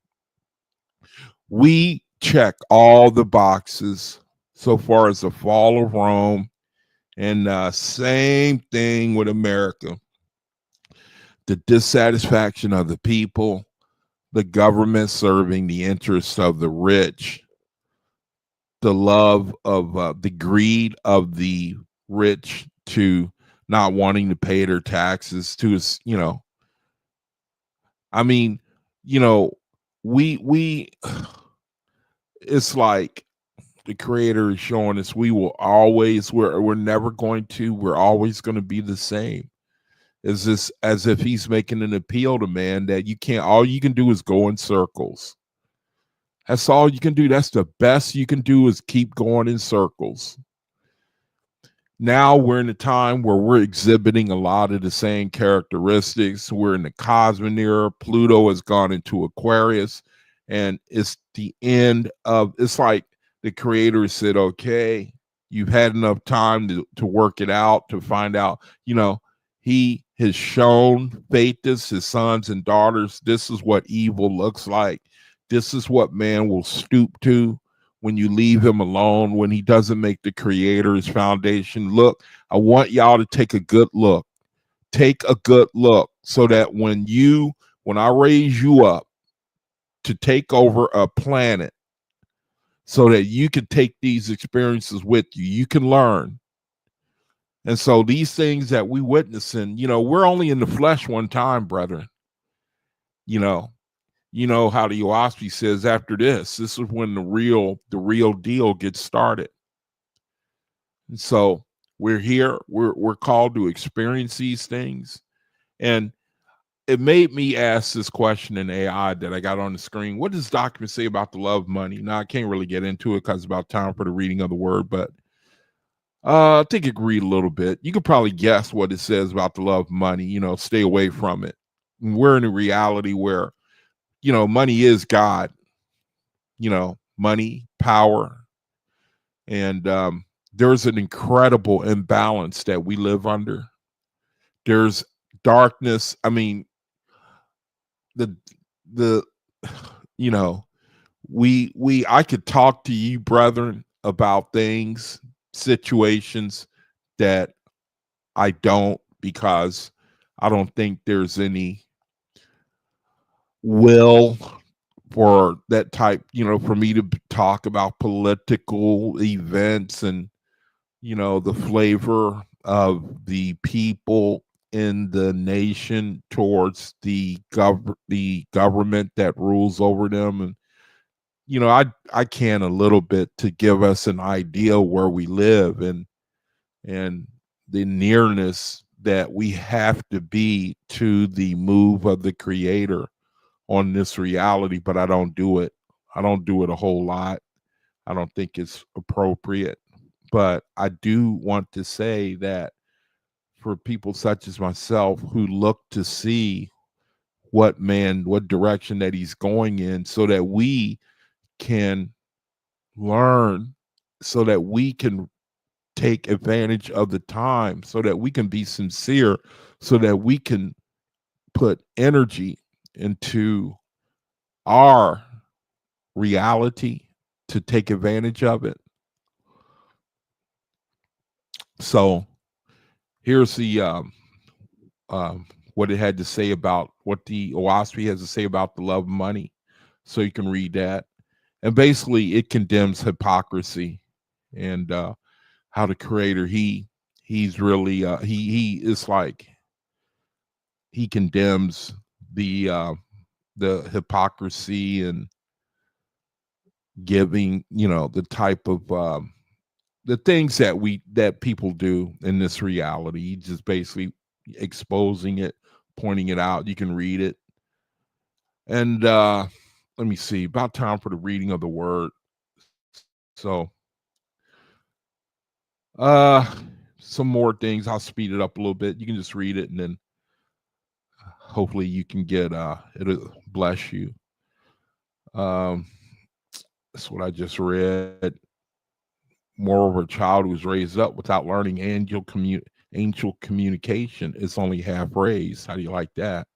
We check all the boxes so far as the fall of Rome, and same thing with America. The dissatisfaction of the people, the government serving the interests of the rich, the love of the greed of the rich to not wanting to pay their taxes to us, you know. I mean, you know, we it's like the creator is showing us we will always we're never going to we're always going to be the same. Is this as if he's making an appeal to man that you can't, all you can do is go in circles. That's all you can do. That's the best you can do is keep going in circles. Now we're in a time where we're exhibiting a lot of the same characteristics. We're in the Cosmic era. Pluto has gone into Aquarius, and it's the end of. It's like the creator said, "Okay, you've had enough time to work it out, to find out." You know, he has shown Thetis, his sons and daughters, this is what evil looks like. This is what man will stoop to when you leave him alone, when he doesn't make the creator his foundation. Look, I want y'all to take a good look. Take a good look so that when I raise you up to take over a planet, so that you can take these experiences with you, you can learn. And so these things that we witnessing, you know, we're only in the flesh one time, brethren. You know how the Oahspe says after this is when the real deal gets started. And so we're here, we're called to experience these things. And it made me ask this question in AI that I got on the screen. What does document say about the love of money? Now I can't really get into it because it's about time for the reading of the word, but I think you can read a little bit. You could probably guess what it says about the love of money, you know, stay away from it. We're in a reality where, you know, money is God, you know, money, power, and there's an incredible imbalance that we live under. There's darkness. I mean, the you know, we I could talk to you, brethren, about things, situations that I don't, because I don't think there's any will for that type, you know, for me to talk about political events and, you know, the flavor of the people in the nation towards the government that rules over them. And you know, I can a little bit to give us an idea where we live, and the nearness that we have to be to the move of the creator on this reality. But I don't do it. I don't do it a whole lot. I don't think it's appropriate. But I do want to say that for people such as myself who look to see what direction that he's going in, so that we can learn, so that we can take advantage of the time, so that we can be sincere, so that we can put energy into our reality to take advantage of it. So here's the what it had to say about what the Oahspe has to say about the love of money. So you can read that. And basically it condemns hypocrisy, and how the creator, he's really he is like, he condemns the hypocrisy and giving, the type of the things that people do in this reality. He just basically exposing it, pointing it out. You can read it. And let me see, about time for the reading of the word. So some more things. I'll speed it up a little bit. You can just read it, and then hopefully you can get it'll bless you. Um that's what I just read. Moreover, a child who was raised up without learning angel communication is only half raised. How do you like that?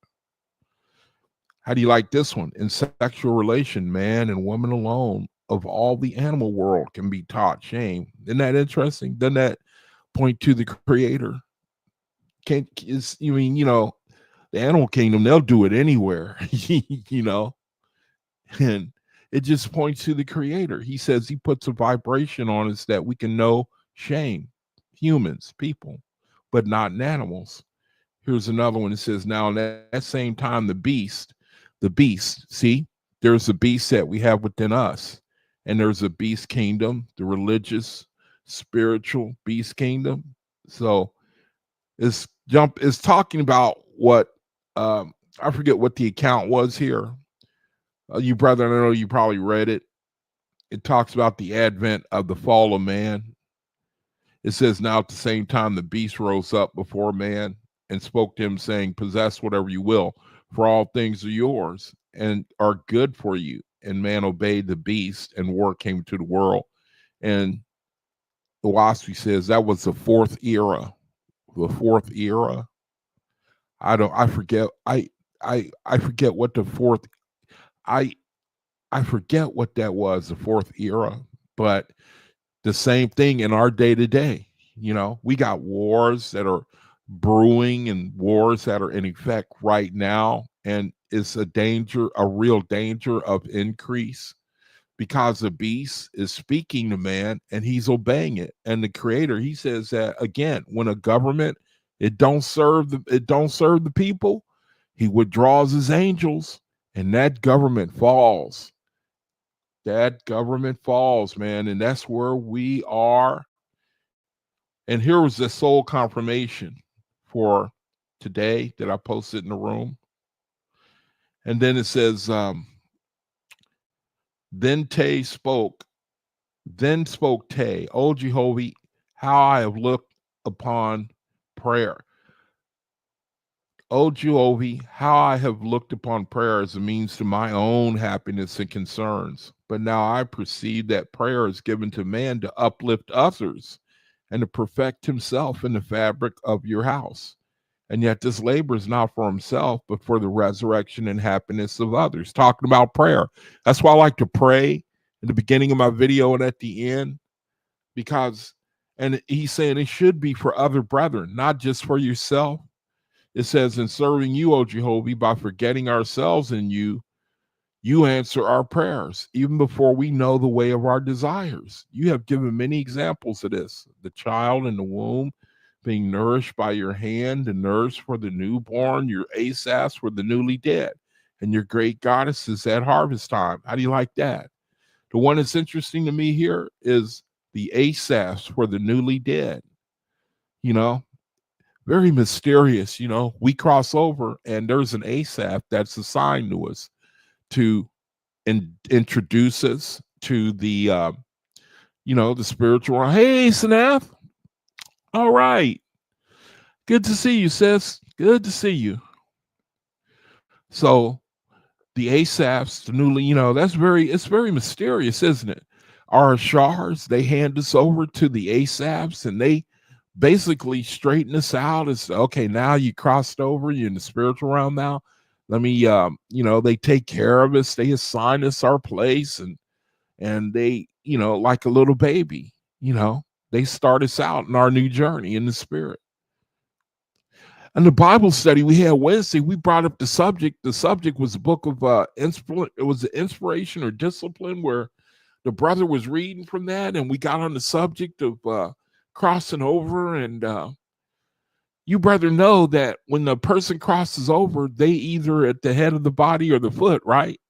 How do you like this one? In sexual relation, man and woman alone of all the animal world can be taught shame. Isn't that interesting? Doesn't that point to the creator? Can't is you mean, the animal kingdom, they'll do it anywhere, you know, and it just points to the creator. He says he puts a vibration on us that we can know shame, humans, people, but not in animals. Here's another one. It says, now in that same time, the beast, see, there's a beast that we have within us, and there's a beast kingdom, the religious, spiritual beast kingdom. So it's talking about what, I forget what the account was here. You brother, I know you probably read it. It talks about the advent of the fall of man. It says, now at the same time, the beast rose up before man and spoke to him, saying, possess whatever you will, for all things are yours and are good for you. And man obeyed the beast, and war came to the world. And Oahspe says that was the fourth era. The fourth era. I forget. I forget what the fourth. I I forget what that was, the fourth era, but the same thing in our day to day. We got wars that are brewing and wars that are in effect right now. And it's a real danger of increase, because the beast is speaking to man and he's obeying it. And the creator, he says that again, when a government, it don't serve the people, he withdraws his angels, and that government falls. That government falls, man. And that's where we are. And here was the soul confirmation for today that I posted in the room. And then it says, then spoke Tay, O Jehovah, how I have looked upon prayer. O Jehovah, how I have looked upon prayer as a means to my own happiness and concerns. But now I perceive that prayer is given to man to uplift others and to perfect himself in the fabric of your house. And yet this labor is not for himself, but for the resurrection and happiness of others. Talking about prayer. That's why I like to pray in the beginning of my video and at the end, because, and he's saying it should be for other brethren, not just for yourself. It says, in serving you, O Jehovah, by forgetting ourselves in you, you answer our prayers, even before we know the way of our desires. You have given many examples of this. The child in the womb being nourished by your hand, and nurse for the newborn, your asaphs for the newly dead, and your great goddesses at harvest time. How do you like that? The one that's interesting to me here is the asaphs for the newly dead. Very mysterious. We cross over, and there's an asaph that's assigned to us to introduce us to the the spiritual. Hey, Sanath. All right. Good to see you, sis. Good to see you. So the Asaphs, the newly, it's very mysterious, isn't it? Our Ashars, they hand us over to the Asaphs, and they basically straighten us out. It's okay, now you crossed over, you're in the spiritual realm now. Let me they take care of us, they assign us our place, and they, like a little baby, they start us out in our new journey in the spirit. And the Bible study we had Wednesday, we brought up the subject. The subject was the book of it was the inspiration or discipline, where the brother was reading from that, and we got on the subject of crossing over. And you brother know that when the person crosses over, they either at the head of the body or the foot, right?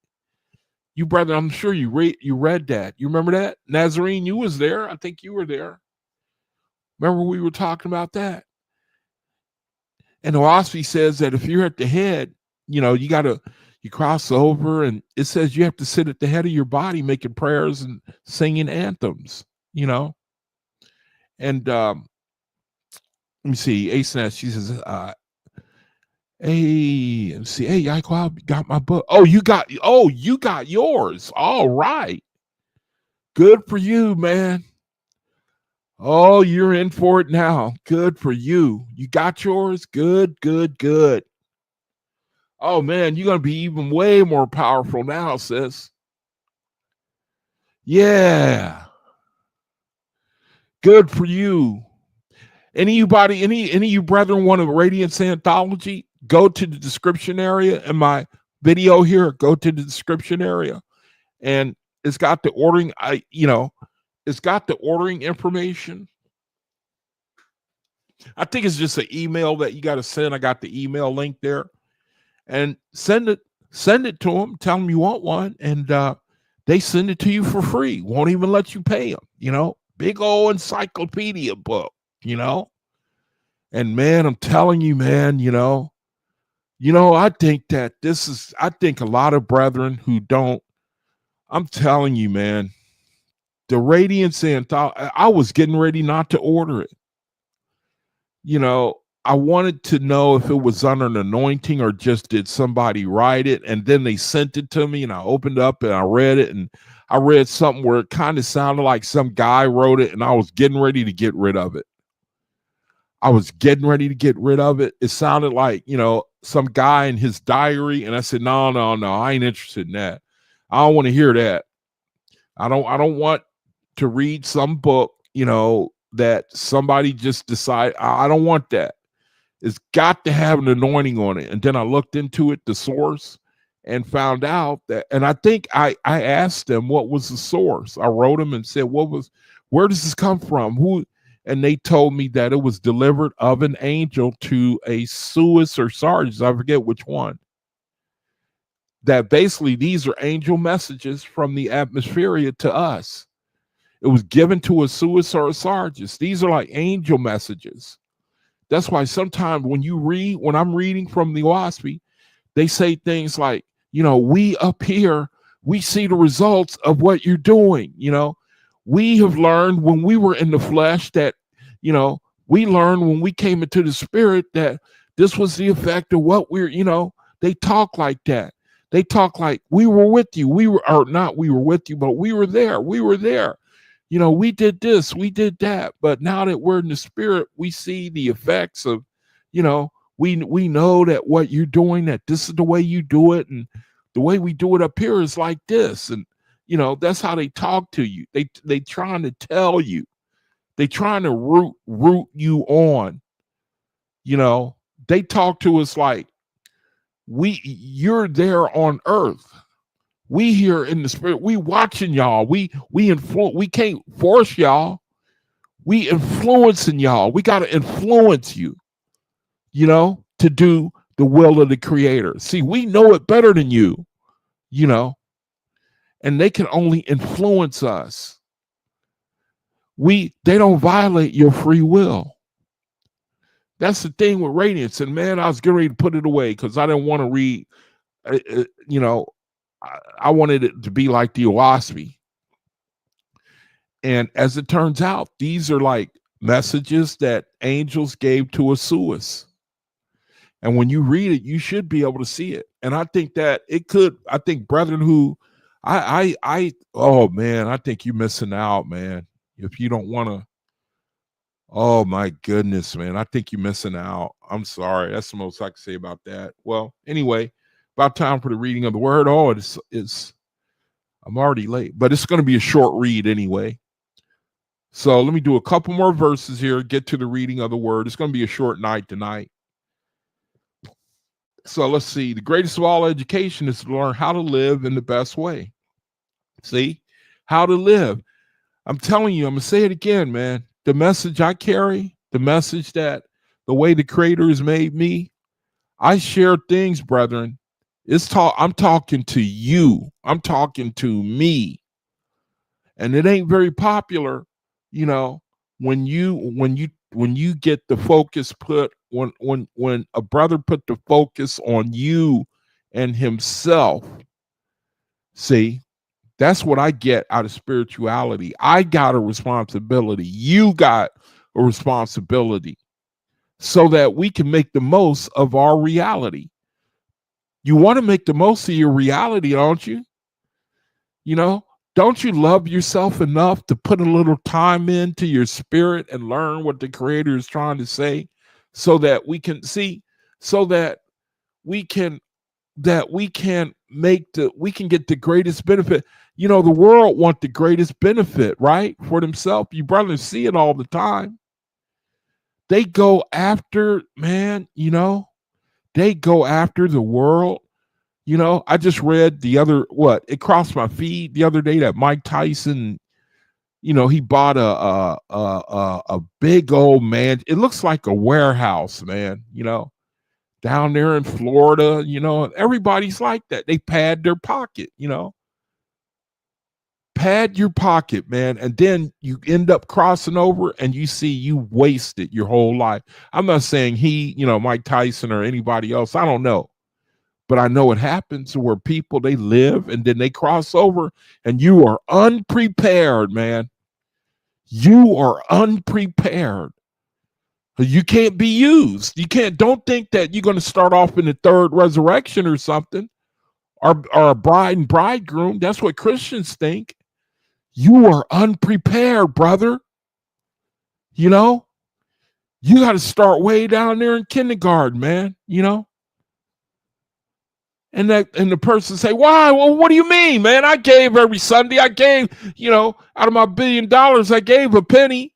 You brother, I'm sure you read that. You remember that? Nazarene, you was there. I think you were there. Remember we were talking about that? And Oahspe says that if you're at the head, you cross over, and it says you have to sit at the head of your body making prayers and singing anthems, And let me see, Ace, she says, hey, let's see, hey, I got my book. Oh, you got yours. All right. Good for you, man. Oh, you're in for it now. Good for you. You got yours? Good, good, good. Oh, man, you're going to be even way more powerful now, sis. Yeah. Good for you. Any of you brethren want a Radiance anthology? Go to the description area in my video here. Go to the description area. And it's got the ordering. It's got the ordering information. I think it's just an email that you got to send. I got the email link there, and send it to them. Tell them you want one, and they send it to you for free. Won't even let you pay them. Big old encyclopedia book. And man, I'm telling you, man. I think that I think a lot of brethren who don't. I'm telling you, man. The Radiance anthology. I was getting ready not to order it. I wanted to know if it was under an anointing or just did somebody write it, and then they sent it to me, and I opened up and I read it, and I read something where it kind of sounded like some guy wrote it, and I was getting ready to get rid of it. It sounded like, some guy in his diary, and I said, no, I ain't interested in that. I don't want to hear that. I don't want to read some book, that somebody just decided. I don't want that. It's got to have an anointing on it. And then I looked into it, the source, and found out that, and I think I asked them what was the source. I wrote them and said, where does this come from? Who? And they told me that it was delivered of an angel to a Suis or Sarge. I forget which one. That basically these are angel messages from the atmosphere to us. It was given to a Suis or a Sarge. These are like angel messages. That's why sometimes when I'm reading from the Oahspe, they say things like, we up here, we see the results of what you're doing. We have learned when we were in the flesh that, we learned when we came into the spirit that this was the effect of what they talk like that. They talk like we were with you. We were with you, but we were there. We did this, we did that, but now that we're in the spirit, we see the effects of, we know that what you're doing, that this is the way you do it, and the way we do it up here is like this, and that's how they talk to you. They trying to tell you, they trying to root you on. They talk to us like you're there on earth. We here in the spirit, we watching y'all. We can't force y'all. We influencing y'all. We got to influence you, to do the will of the creator. See, we know it better than you, and they can only influence us. They don't violate your free will. That's the thing with Radiance. And man, I was getting ready to put it away because I didn't want to read, I wanted it to be like the Oahspe. And as it turns out, these are like messages that angels gave to a Suis. And when you read it, you should be able to see it. And I think that it could, I think brethren who oh man, I think you're missing out, man. If you don't want to, oh my goodness, man, I think you're missing out. I'm sorry. That's the most I can say about that. Well, anyway, about time for the reading of the word. Oh, it's I'm already late, but it's going to be a short read anyway. So let me do a couple more verses here, get to the reading of the word. It's going to be a short night tonight. So let's see. The greatest of all education is to learn how to live in the best way. See, how to live. I'm telling you, I'm going to say it again, man. The message I carry, the message that the way the Creator has made me, I share things, brethren. I'm talking to you. I'm talking to me. And it ain't very popular, you know, when you get the focus put when a brother put the focus on you and himself. See, that's what I get out of spirituality. I got a responsibility. You got a responsibility so that we can make the most of our reality. You want to make the most of your reality, don't you? You know, don't you love yourself enough to put a little time into your spirit and learn what the Creator is trying to say so that we can see, so that we can we can get the greatest benefit. You know, the world want the greatest benefit, right? For themselves. You brothers see it all the time. They go after, man, you know, they go after the world. You know, I just read it crossed my feed the other day that Mike Tyson, you know, he bought a big old man. It looks like a warehouse, man, you know, down there in Florida, you know, everybody's like that. They pad their pocket, you know, pad your pocket, man. And then you end up crossing over and you see you wasted your whole life. I'm not saying Mike Tyson or anybody else. I don't know. But I know it happens where people, they live and then they cross over and you are unprepared, man. You are unprepared. You can't be used. Don't think that you're going to start off in the third resurrection or something, or a bride and bridegroom. That's what Christians think. You are unprepared, brother. You know, you got to start way down there in kindergarten, man, you know. And the person say, why? Well, what do you mean, man? I gave every Sunday. I gave, out of my $1 billion, I gave a penny.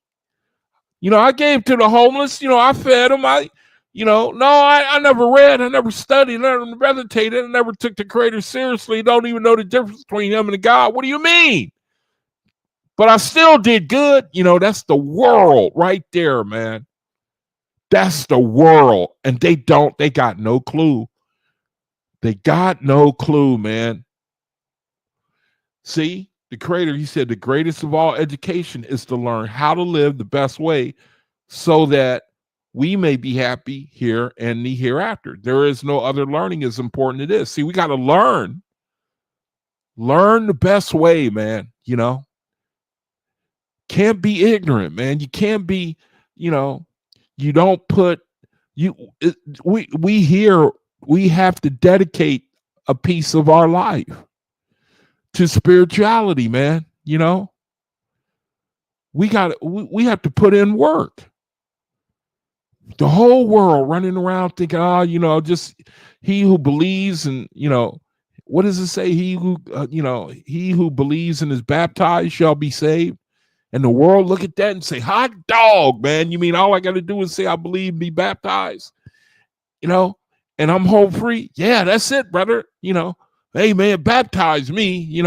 I gave to the homeless. I fed them. I never read. I never studied. I never meditated. I never took the Creator seriously. Don't even know the difference between him and God. What do you mean? But I still did good. That's the world right there, man. That's the world. And they got no clue. They got no clue, man. See, the Creator, he said, the greatest of all education is to learn how to live the best way so that we may be happy here and the hereafter. There is no other learning as important as this. See, we got to learn the best way, man. Can't be ignorant, man. You can't be, you don't put, we have to dedicate a piece of our life to spirituality, man. We have to put in work. The whole world running around thinking, just he who believes and, what does it say? He who believes and is baptized shall be saved. And the world look at that and say, hot dog, man. You mean all I got to do is say I believe and be baptized? And I'm home free? Yeah, that's it, brother. Hey, man, baptize me,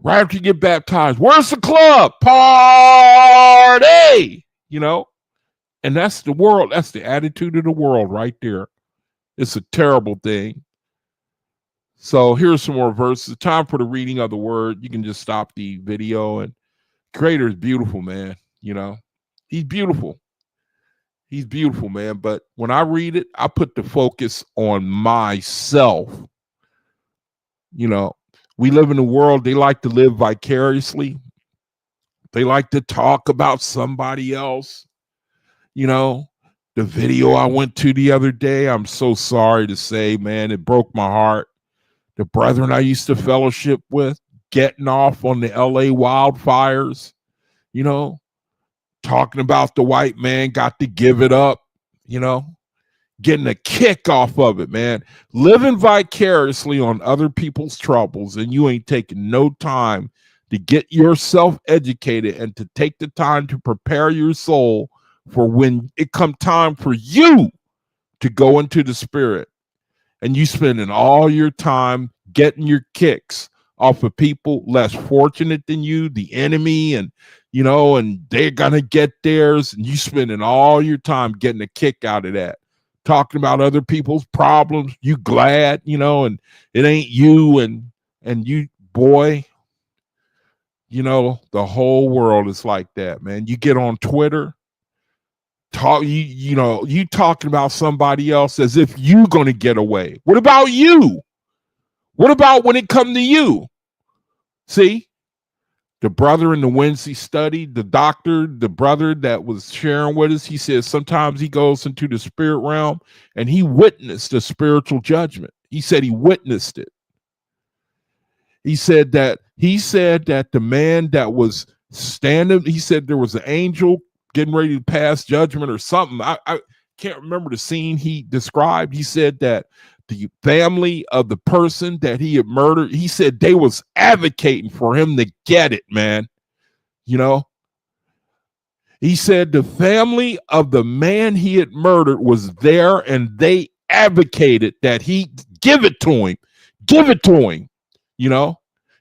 right after you get baptized. Where's the club? Party! And that's the world. That's the attitude of the world right there. It's a terrible thing. So here's some more verses. Time for the reading of the word. You can just stop the video. And Creator is beautiful, man. He's beautiful. He's beautiful, man. But when I read it, I put the focus on myself. We live in a world, they like to live vicariously. They like to talk about somebody else. The video I went to the other day, I'm so sorry to say, man, it broke my heart. The brethren I used to fellowship with getting off on the LA wildfires, you know, talking about the white man got to give it up, you know, getting a kick off of it, man. Living vicariously on other people's troubles, and you ain't taking no time to get yourself educated and to take the time to prepare your soul for when it come time for you to go into the spirit. And you spending all your time getting your kicks off of people less fortunate than you, the enemy, and and they're gonna get theirs, and you spending all your time getting a kick out of that, talking about other people's problems. You glad, and it ain't you, and you, boy, the whole world is like that, man. You get on Twitter, you talking about somebody else as if you gonna get away. What about you? What about when it come to you? See, the brother in the Wednesday study, the brother that was sharing with us, he says sometimes he goes into the spirit realm and he witnessed the spiritual judgment. He said he witnessed it. He said that the man that was standing, he said there was an angel getting ready to pass judgment or something. I can't remember the scene he described. He said that the family of the person that he had murdered, he said they was advocating for him to get it, man. He said the family of the man he had murdered was there and they advocated that he give it to him. Give it to him.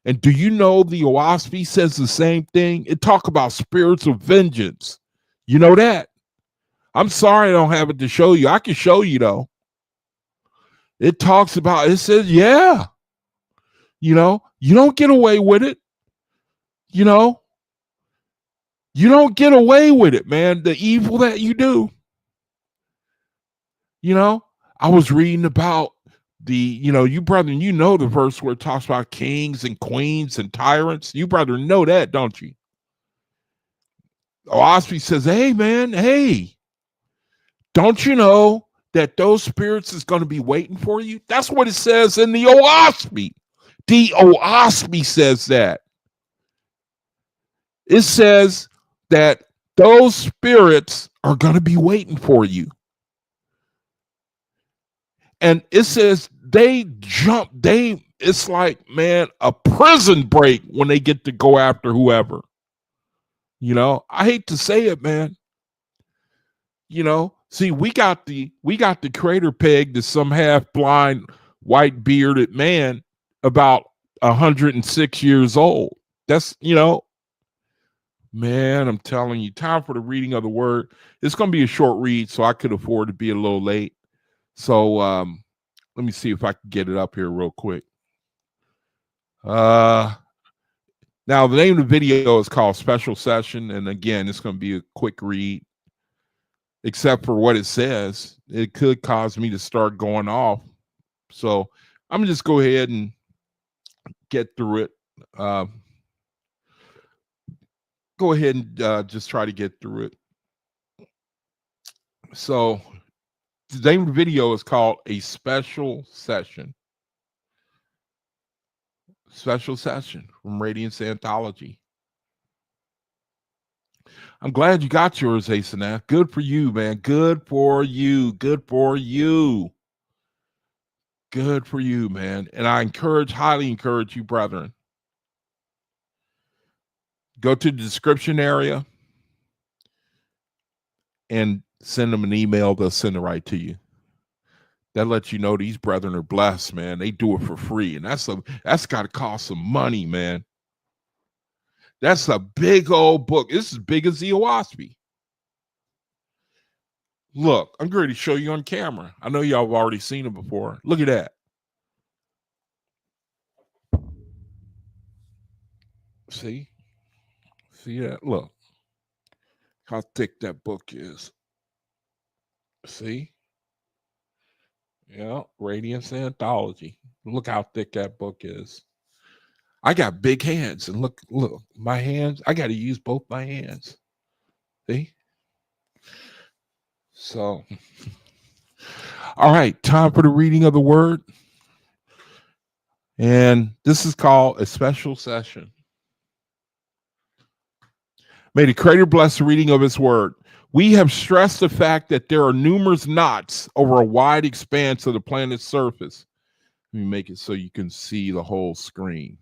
And do you know the Oahspe says the same thing? It talk about spirits of vengeance. You know that? I'm sorry I don't have it to show you. I can show you though. It talks about, it says, yeah, you don't get away with it. You don't get away with it, man. The evil that you do. I was reading about you brethren, the verse where it talks about kings and queens and tyrants. You brethren know that, don't you? Oahspe says, hey, man, hey, don't you know that those spirits is going to be waiting for you? That's what it says in the Oahspe. The Oahspe says that. It says that those spirits are going to be waiting for you. And it says it's like, man, a prison break when they get to go after whoever. I hate to say it, man. See, we got the creator pegged to some half-blind, white-bearded man about 106 years old. That's, man, I'm telling you, time for the reading of the word. It's going to be a short read, so I could afford to be a little late. So let me see if I can get it up here real quick. Now, the name of the video is called Special Session, and again, it's going to be a quick read. Except for what it says, it could cause me to start going off. So I'm going to just go ahead and get through it. Go ahead and just try to get through it. So the name of the video is called A Special Session. Special Session from Radiance Anthology. I'm glad you got yours, Asenaf. Good for you, man. Good for you. Good for you. Good for you, man. And I highly encourage you, brethren. Go to the description area and send them an email. They'll send it right to you. That lets you know these brethren are blessed, man. They do it for free. And that's got to cost some money, man. That's a big old book. It's as big as the Oahspe. Look, I'm going to show you on camera. I know y'all have already seen it before. Look at that. See that? Look how thick that book is. See? Yeah, Radiance Anthology. Look how thick that book is. I got big hands, and look, my hands. I got to use both my hands. See? So, all right, time for the reading of the word. And this is called a special session. May the Creator bless the reading of his word. We have stressed the fact that there are numerous knots over a wide expanse of the planet's surface. Let me make it so you can see the whole screen.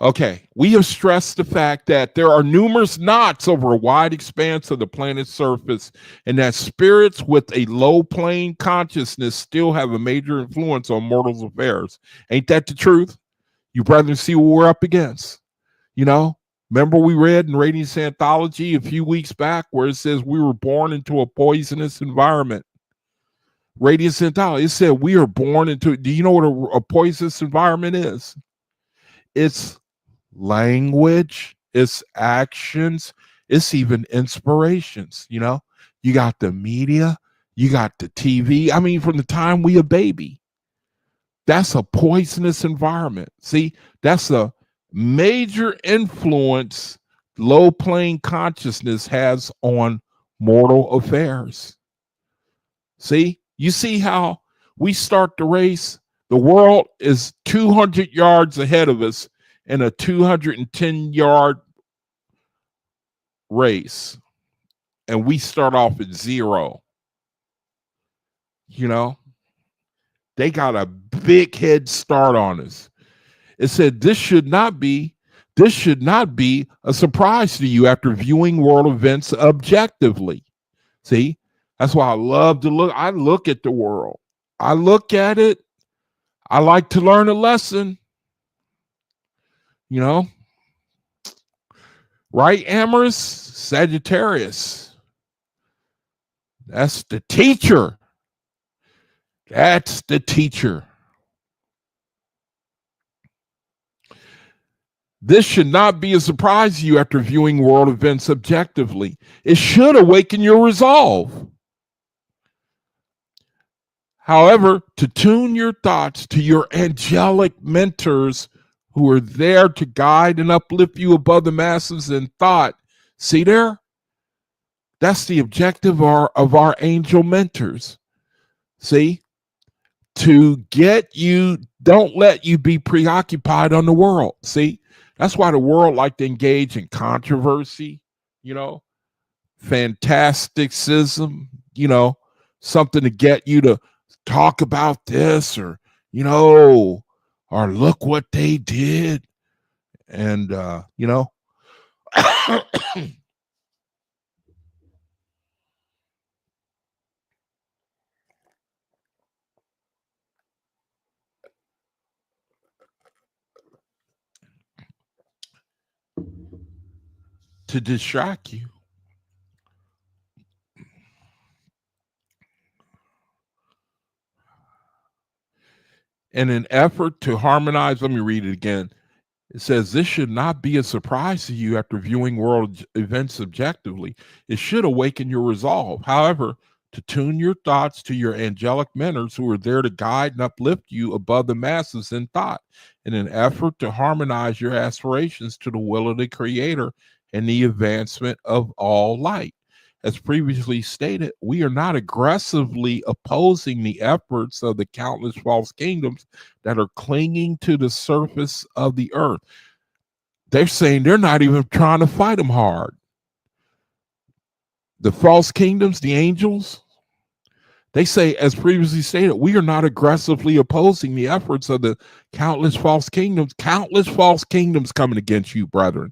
Okay, we have stressed the fact that there are numerous knots over a wide expanse of the planet's surface, and that spirits with a low plane consciousness still have a major influence on mortals' affairs. Ain't that the truth? You brethren see what we're up against. You know, remember we read in Radiance anthology a few weeks back where it says we were born into a poisonous environment. Radiance anthology, it said we are born into, do you know what a poisonous environment is? It's language, it's actions, it's even inspirations. You know, you got the media, you got the TV. I mean, from the time we a baby, that's a poisonous environment. See, that's a major influence low plane consciousness has on mortal affairs. See, you see how we start the race? The world is 200 yards ahead of us in a 210-yard race, and we start off at 0. You know, they got a big head start on us. It said this should not be a surprise to you after viewing world events objectively. See, that's why I love to look. I look at the world. I look at it. I like to learn a lesson. You know, right, Amorous? Sagittarius. That's the teacher. That's the teacher. This should not be a surprise to you after viewing world events objectively. It should awaken your resolve. However, to tune your thoughts to your angelic mentors who are there to guide and uplift you above the masses in thought. See there? That's the objective of our angel mentors. See? To get you, don't let you be preoccupied on the world. See? That's why the world like to engage in controversy, you know, fantasticism, you know, something to get you to talk about this, or, you know, or look what they did. And, you know, to distract you. In an effort to harmonize, let me read it again. It says, this should not be a surprise to you after viewing world events objectively. It should awaken your resolve. However, to tune your thoughts to your angelic mentors who are there to guide and uplift you above the masses in thought, in an effort to harmonize your aspirations to the will of the Creator and the advancement of all light. As previously stated, we are not aggressively opposing the efforts of the countless false kingdoms that are clinging to the surface of the earth. They're saying they're not even trying to fight them hard. The false kingdoms, the angels, they say, as previously stated, we are not aggressively opposing the efforts of the countless false kingdoms coming against you, brethren,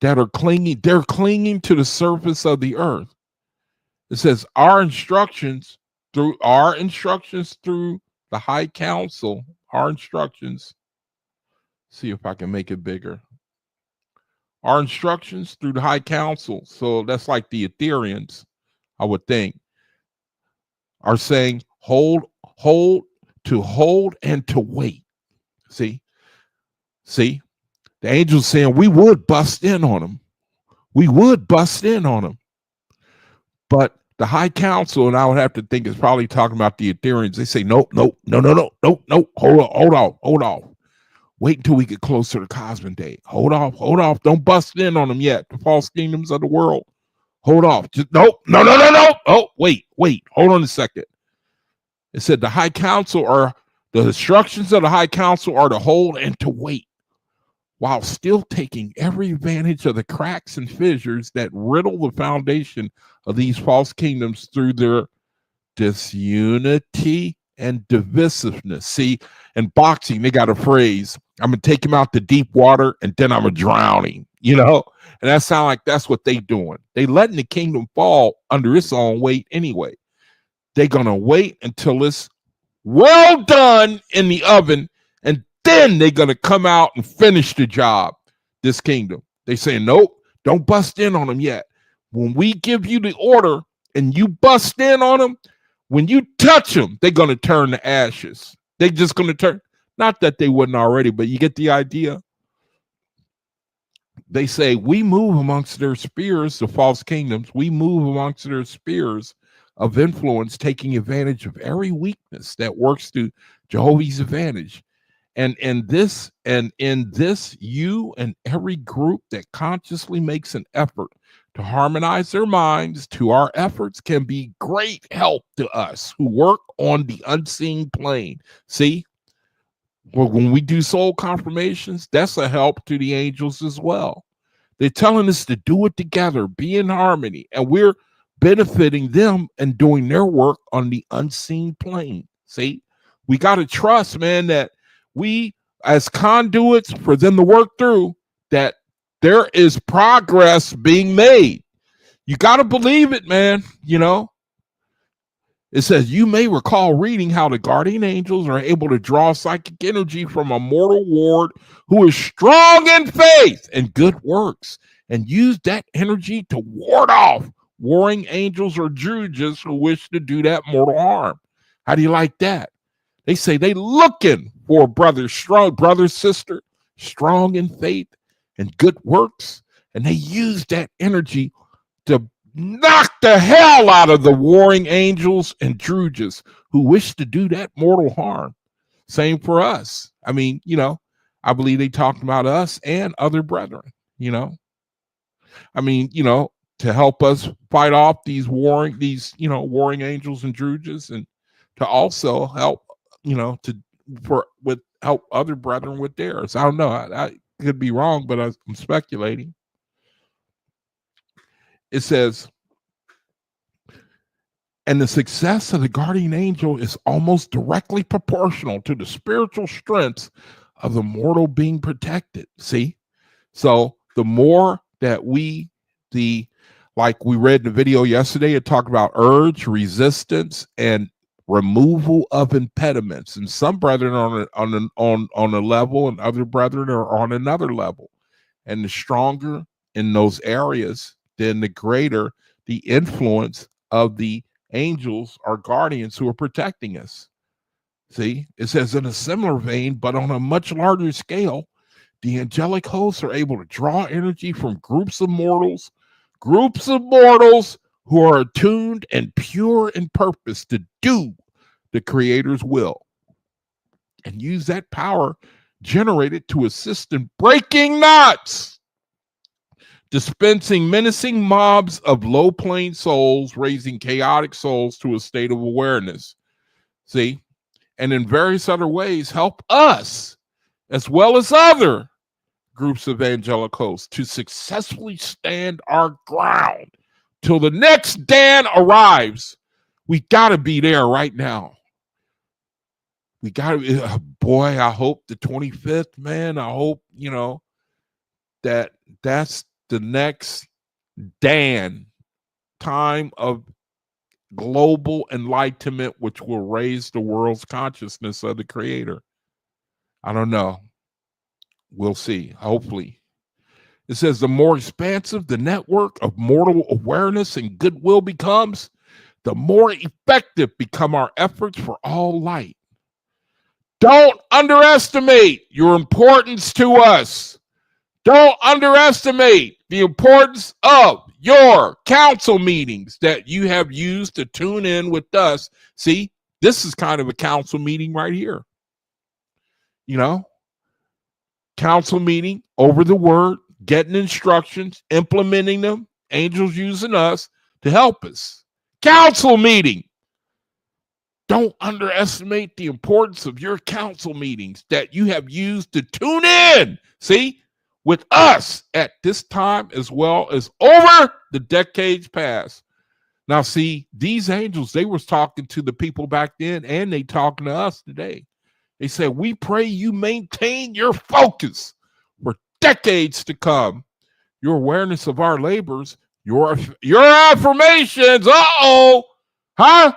that are clinging, they're clinging to the surface of the earth. It says our instructions through the high council, our instructions, see if I can make it bigger. Our instructions through the high council, so that's like the Ethereans, I would think, are saying hold, and to wait. See, the angels saying we would bust in on them. But the high council, and I would have to think it's probably talking about the Ethereans. They say, nope. Hold on. Wait until we get closer to Cosmic Day. Hold off. Don't bust in on them yet. The false kingdoms of the world. Hold off. Just nope. No. Oh, wait. Hold on a second. It said the High Council the instructions of the High Council are to hold and to wait, while still taking every advantage of the cracks and fissures that riddle the foundation of these false kingdoms through their disunity and divisiveness. See, in boxing, they got a phrase, I'm going to take him out to deep water and then I'm going to drown him, you know? And that sounds like that's what they doing. They letting the kingdom fall under its own weight anyway. They're going to wait until it's well done in the oven, and then they're going to come out and finish the job, this kingdom. They saying, nope, don't bust in on them yet. When we give you the order and you bust in on them, when you touch them, they're going to turn to ashes. They're just going to turn, not that they wouldn't already, but you get the idea. They say, we move amongst their spheres, the false kingdoms. We move amongst their spheres of influence, taking advantage of every weakness that works to Jehovah's advantage. And in this, you and every group that consciously makes an effort to harmonize their minds to our efforts can be great help to us who work on the unseen plane. See, well, when we do soul confirmations, that's a help to the angels as well. They're telling us to do it together, be in harmony, and we're benefiting them and doing their work on the unseen plane. See, we got to trust, man, that we, as conduits for them to work through, that there is progress being made. You got to believe it, man. You know, it says, you may recall reading how the guardian angels are able to draw psychic energy from a mortal ward who is strong in faith and good works, and use that energy to ward off warring angels or druids who wish to do that mortal harm. How do you like that? They say they looking for a brother, sister, strong in faith and good works, and they use that energy to knock the hell out of the warring angels and druids who wish to do that mortal harm. Same for us. I mean, you know, I believe they talked about us and other brethren, you know. I mean, you know, to help us fight off these warring angels and druids, and to also help, you know, help other brethren with theirs. I don't know. I could be wrong, but I'm speculating. It says, and the success of the guardian angel is almost directly proportional to the spiritual strengths of the mortal being protected. See? So the more that like we read in the video yesterday, it talked about urge, resistance, and removal of impediments. And some brethren are on a level, and other brethren are on another level. And the stronger in those areas, then the greater the influence of the angels or guardians who are protecting us. See, it says, in a similar vein, but on a much larger scale, the angelic hosts are able to draw energy from groups of mortals who are attuned and pure in purpose to do the Creator's will, and use that power generated to assist in breaking knots, dispensing menacing mobs of low plane souls, raising chaotic souls to a state of awareness. See, and in various other ways help us as well as other groups of angelic hosts to successfully stand our ground till the next Dan arrives. We got to be there right now. We got to, boy, I hope the 25th, man. I hope, you know, that's the next Dan time of global enlightenment, which will raise the world's consciousness of the Creator. I don't know. We'll see. Hopefully. It says, the more expansive the network of mortal awareness and goodwill becomes, the more effective become our efforts for all light. Don't underestimate your importance to us. Don't underestimate the importance of your council meetings that you have used to tune in with us. See, this is kind of a council meeting right here. You know, council meeting over the word, getting instructions, implementing them, angels using us to help us. Council meeting. Don't underestimate the importance of your council meetings that you have used to tune in, see, with us at this time as well as over the decades past. Now, see, these angels, they was talking to the people back then and they talking to us today. They said, we pray you maintain your focus for decades to come. Your awareness of our labors, your affirmations, huh?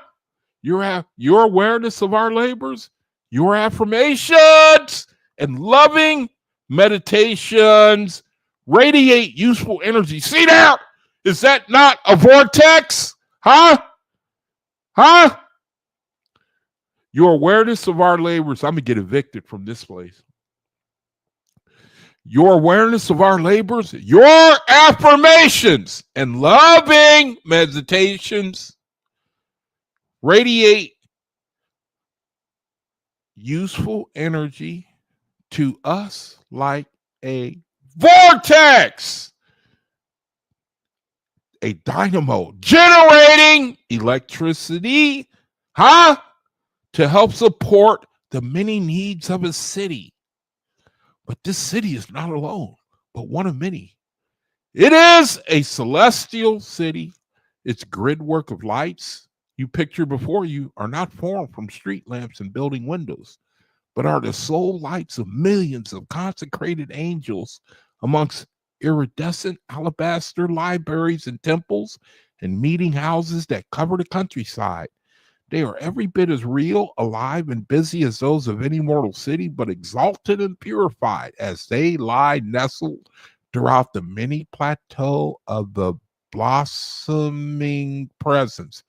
Your awareness of our labors, your affirmations, and loving meditations radiate useful energy. See that? Is that not a vortex? Huh? Huh? Your awareness of our labors. I'm going to get evicted from this place. Your awareness of our labors, your affirmations, and loving meditations radiate useful energy to us like a vortex, a dynamo generating electricity, to help support the many needs of a city. But this city is not alone, but one of many. It is a celestial city. Its grid work of lights you picture before you are not formed from street lamps and building windows, but are the sole lights of millions of consecrated angels amongst iridescent alabaster libraries and temples and meeting houses that cover the countryside. They are every bit as real, alive, and busy as those of any mortal city, but exalted and purified as they lie nestled throughout the many plateau of the blossoming presence.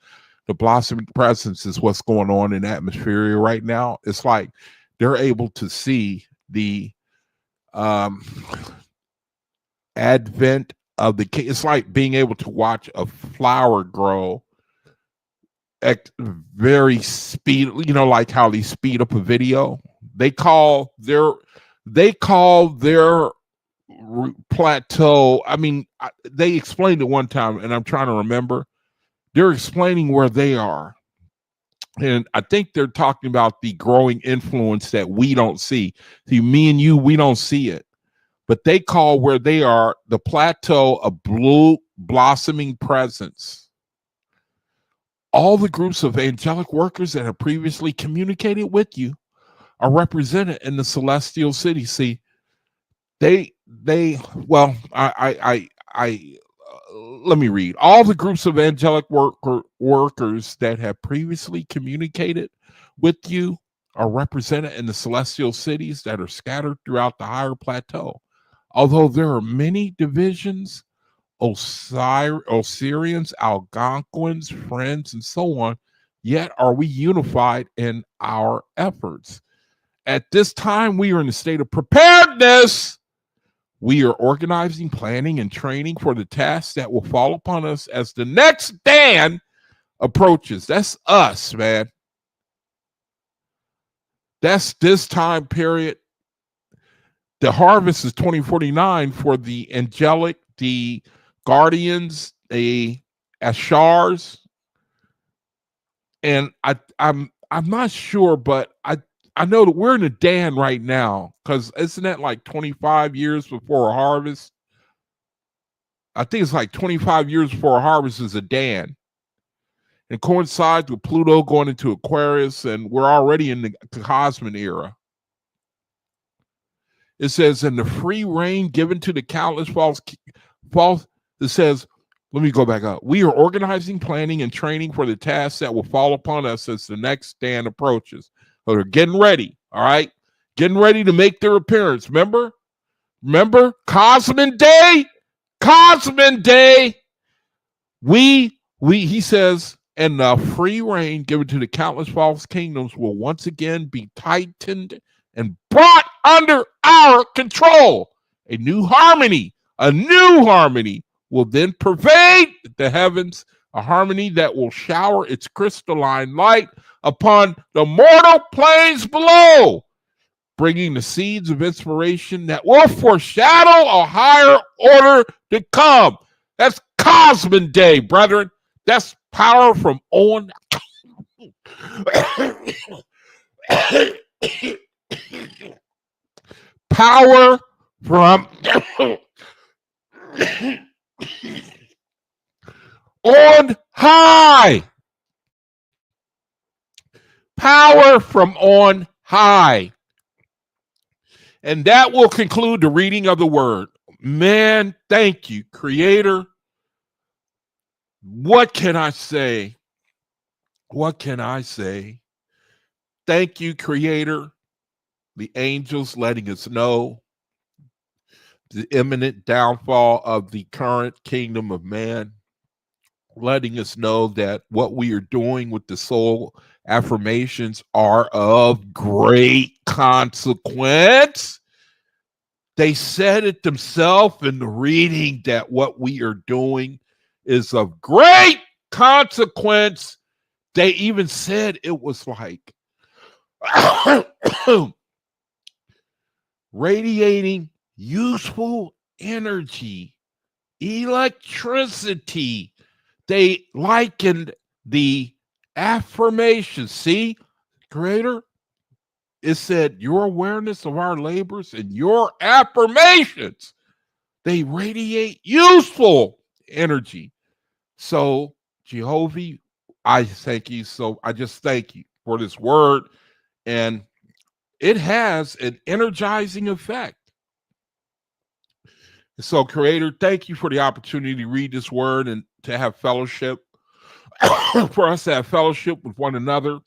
The blossoming presence is what's going on in atmosphere right now. It's like they're able to see the advent of the. It's like being able to watch a flower grow at very speed. You know, like how they speed up a video. They call their plateau. I mean, they explained it one time, and I'm trying to remember. They're explaining where they are. And I think they're talking about the growing influence that we don't see. See, me and you, we don't see it. But they call where they are the plateau of blue blossoming presence. All the groups of angelic workers that have previously communicated with you are represented in the celestial city. See, let me read. All the groups of angelic workers that have previously communicated with you are represented in the celestial cities that are scattered throughout the higher plateau. Although there are many divisions, Osirians, Algonquins, friends, and so on, yet are we unified in our efforts. At this time, we are in a state of preparedness. We are organizing, planning, and training for the tasks that will fall upon us as the next Dan approaches. That's us, man. That's this time period. The harvest is 2049 for the angelic, the guardians, the Ashars. And I'm not sure, but I know that we're in a Dan right now, because isn't that like 25 years before a harvest? I think it's like 25 years before a harvest is a Dan. It coincides with Pluto going into Aquarius, and we're already in the Cosmic era. It says, in the free reign given to the countless false, it says, let me go back up. We are organizing, planning, and training for the tasks that will fall upon us as the next stand approaches. So they're getting ready, all right? Getting ready to make their appearance. Remember? Cosmic Day? Cosmic Day. He says, and the free reign given to the countless false kingdoms will once again be tightened and brought under our control. A new harmony will then pervade the heavens, a harmony that will shower its crystalline light upon the mortal planes below. bringing the seeds of inspiration that will foreshadow a higher order to come. That's Cosmin Day, brethren. That's power from on. Power from on high. Power from on high. And that will conclude the reading of the word. Man, thank you, Creator. What can I say? What can I say? Thank you, Creator. The angels letting us know the imminent downfall of the current kingdom of man, letting us know that what we are doing with the soul affirmations are of great consequence. They said it themselves in the reading that what we are doing is of great consequence. They even said it was like radiating useful energy, electricity. They likened the affirmation. See, Creator, it said your awareness of our labors and your affirmations, they radiate useful energy. So, Jehovah, I thank you. So I just thank you for this word. And it has an energizing effect. So, Creator, thank you for the opportunity to read this word and to have fellowship, for us to have fellowship with one another.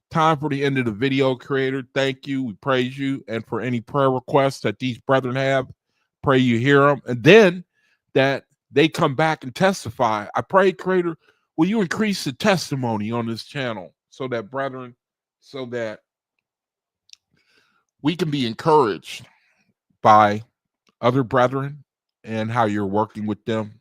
Time for the end of the video, Creator. Thank you. We praise you. And for any prayer requests that these brethren have, pray you hear them. And then that they come back and testify. I pray, Creator, will you increase the testimony on this channel so that, brethren, so that we can be encouraged by other brethren and how you're working with them.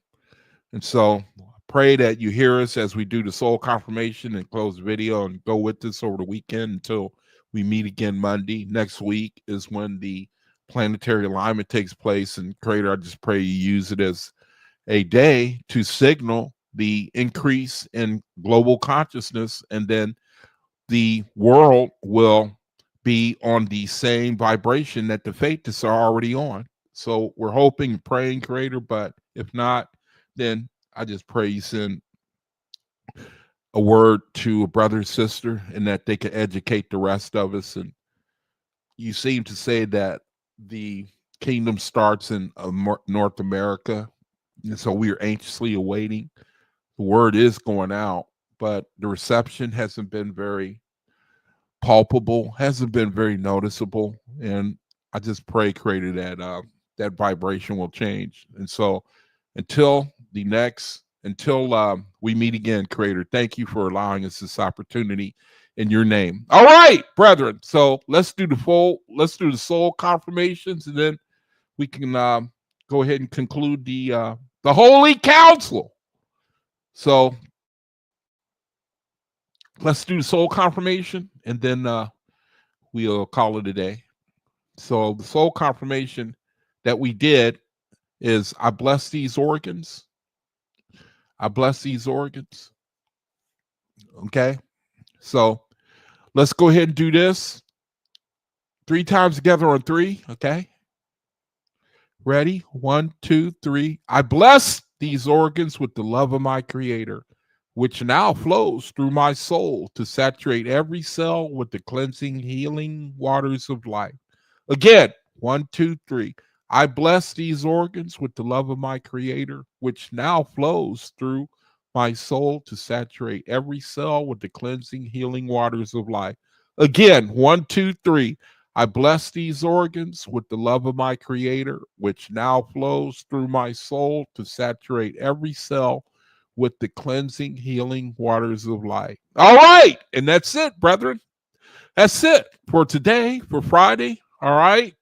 And so pray that you hear us as we do the soul confirmation and close the video and go with us over the weekend until we meet again Monday. Next week is when the planetary alignment takes place. And Creator, I just pray you use it as a day to signal the increase in global consciousness, and then the world will be on the same vibration that the faiths are already on. So we're hoping and praying, Creator, but if not, then I just pray you send a word to a brother or sister and that they can educate the rest of us. And you seem to say that the kingdom starts in North America. And so we are anxiously awaiting. The word is going out, but the reception hasn't been very palpable, hasn't been very noticeable. And I just pray, Creator, that that vibration will change. And so until we meet again, Creator, thank you for allowing us this opportunity in your name. All right, brethren. So let's do the soul confirmations, and then we can go ahead and conclude the Holy Council. So let's do the soul confirmation, and then we'll call it a day. So the soul confirmation that we did is I bless these organs. I bless these organs. Okay. So let's go ahead and do this 3 times together on 3. Okay. Ready? 1, 2, 3. I bless these organs with the love of my Creator, which now flows through my soul to saturate every cell with the cleansing, healing waters of life. Again, 1, 2, 3. I bless these organs with the love of my Creator, which now flows through my soul to saturate every cell with the cleansing, healing waters of life. Again, 1, 2, 3. I bless these organs with the love of my Creator, which now flows through my soul to saturate every cell with the cleansing, healing waters of life. All right. And that's it, brethren. That's it for today, for Friday. All right.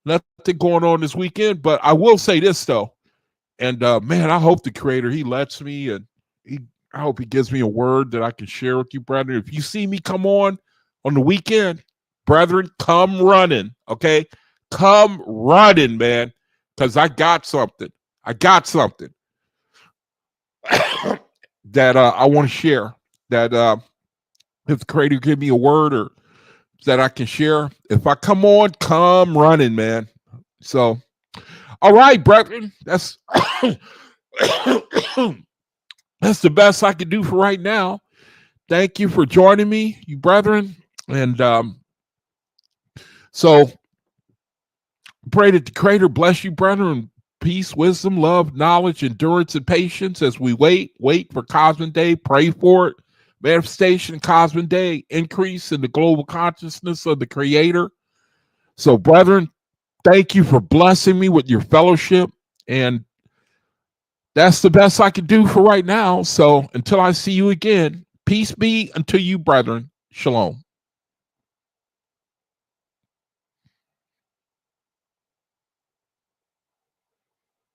Nothing going on this weekend, but I will say this, though. And man, I hope the Creator, he lets me, and I hope he gives me a word that I can share with you, brethren. If you see me come on the weekend, brethren, come running, okay? Come running, man, because I got something. I got something that I want to share. That if the Creator give me a word or that I can share, if I come on, come running, man. So, all right, brethren, that's that's the best I can do for right now. Thank you for joining me, you brethren, and so pray that the Creator bless you, brethren. Peace, wisdom, love, knowledge, endurance, and patience as we wait for Cosmic Day. Pray for it. Manifestation, Cosmic Day, increase in the global consciousness of the Creator. So, brethren, thank you for blessing me with your fellowship. And that's the best I can do for right now. So, until I see you again, peace be unto you, brethren. Shalom.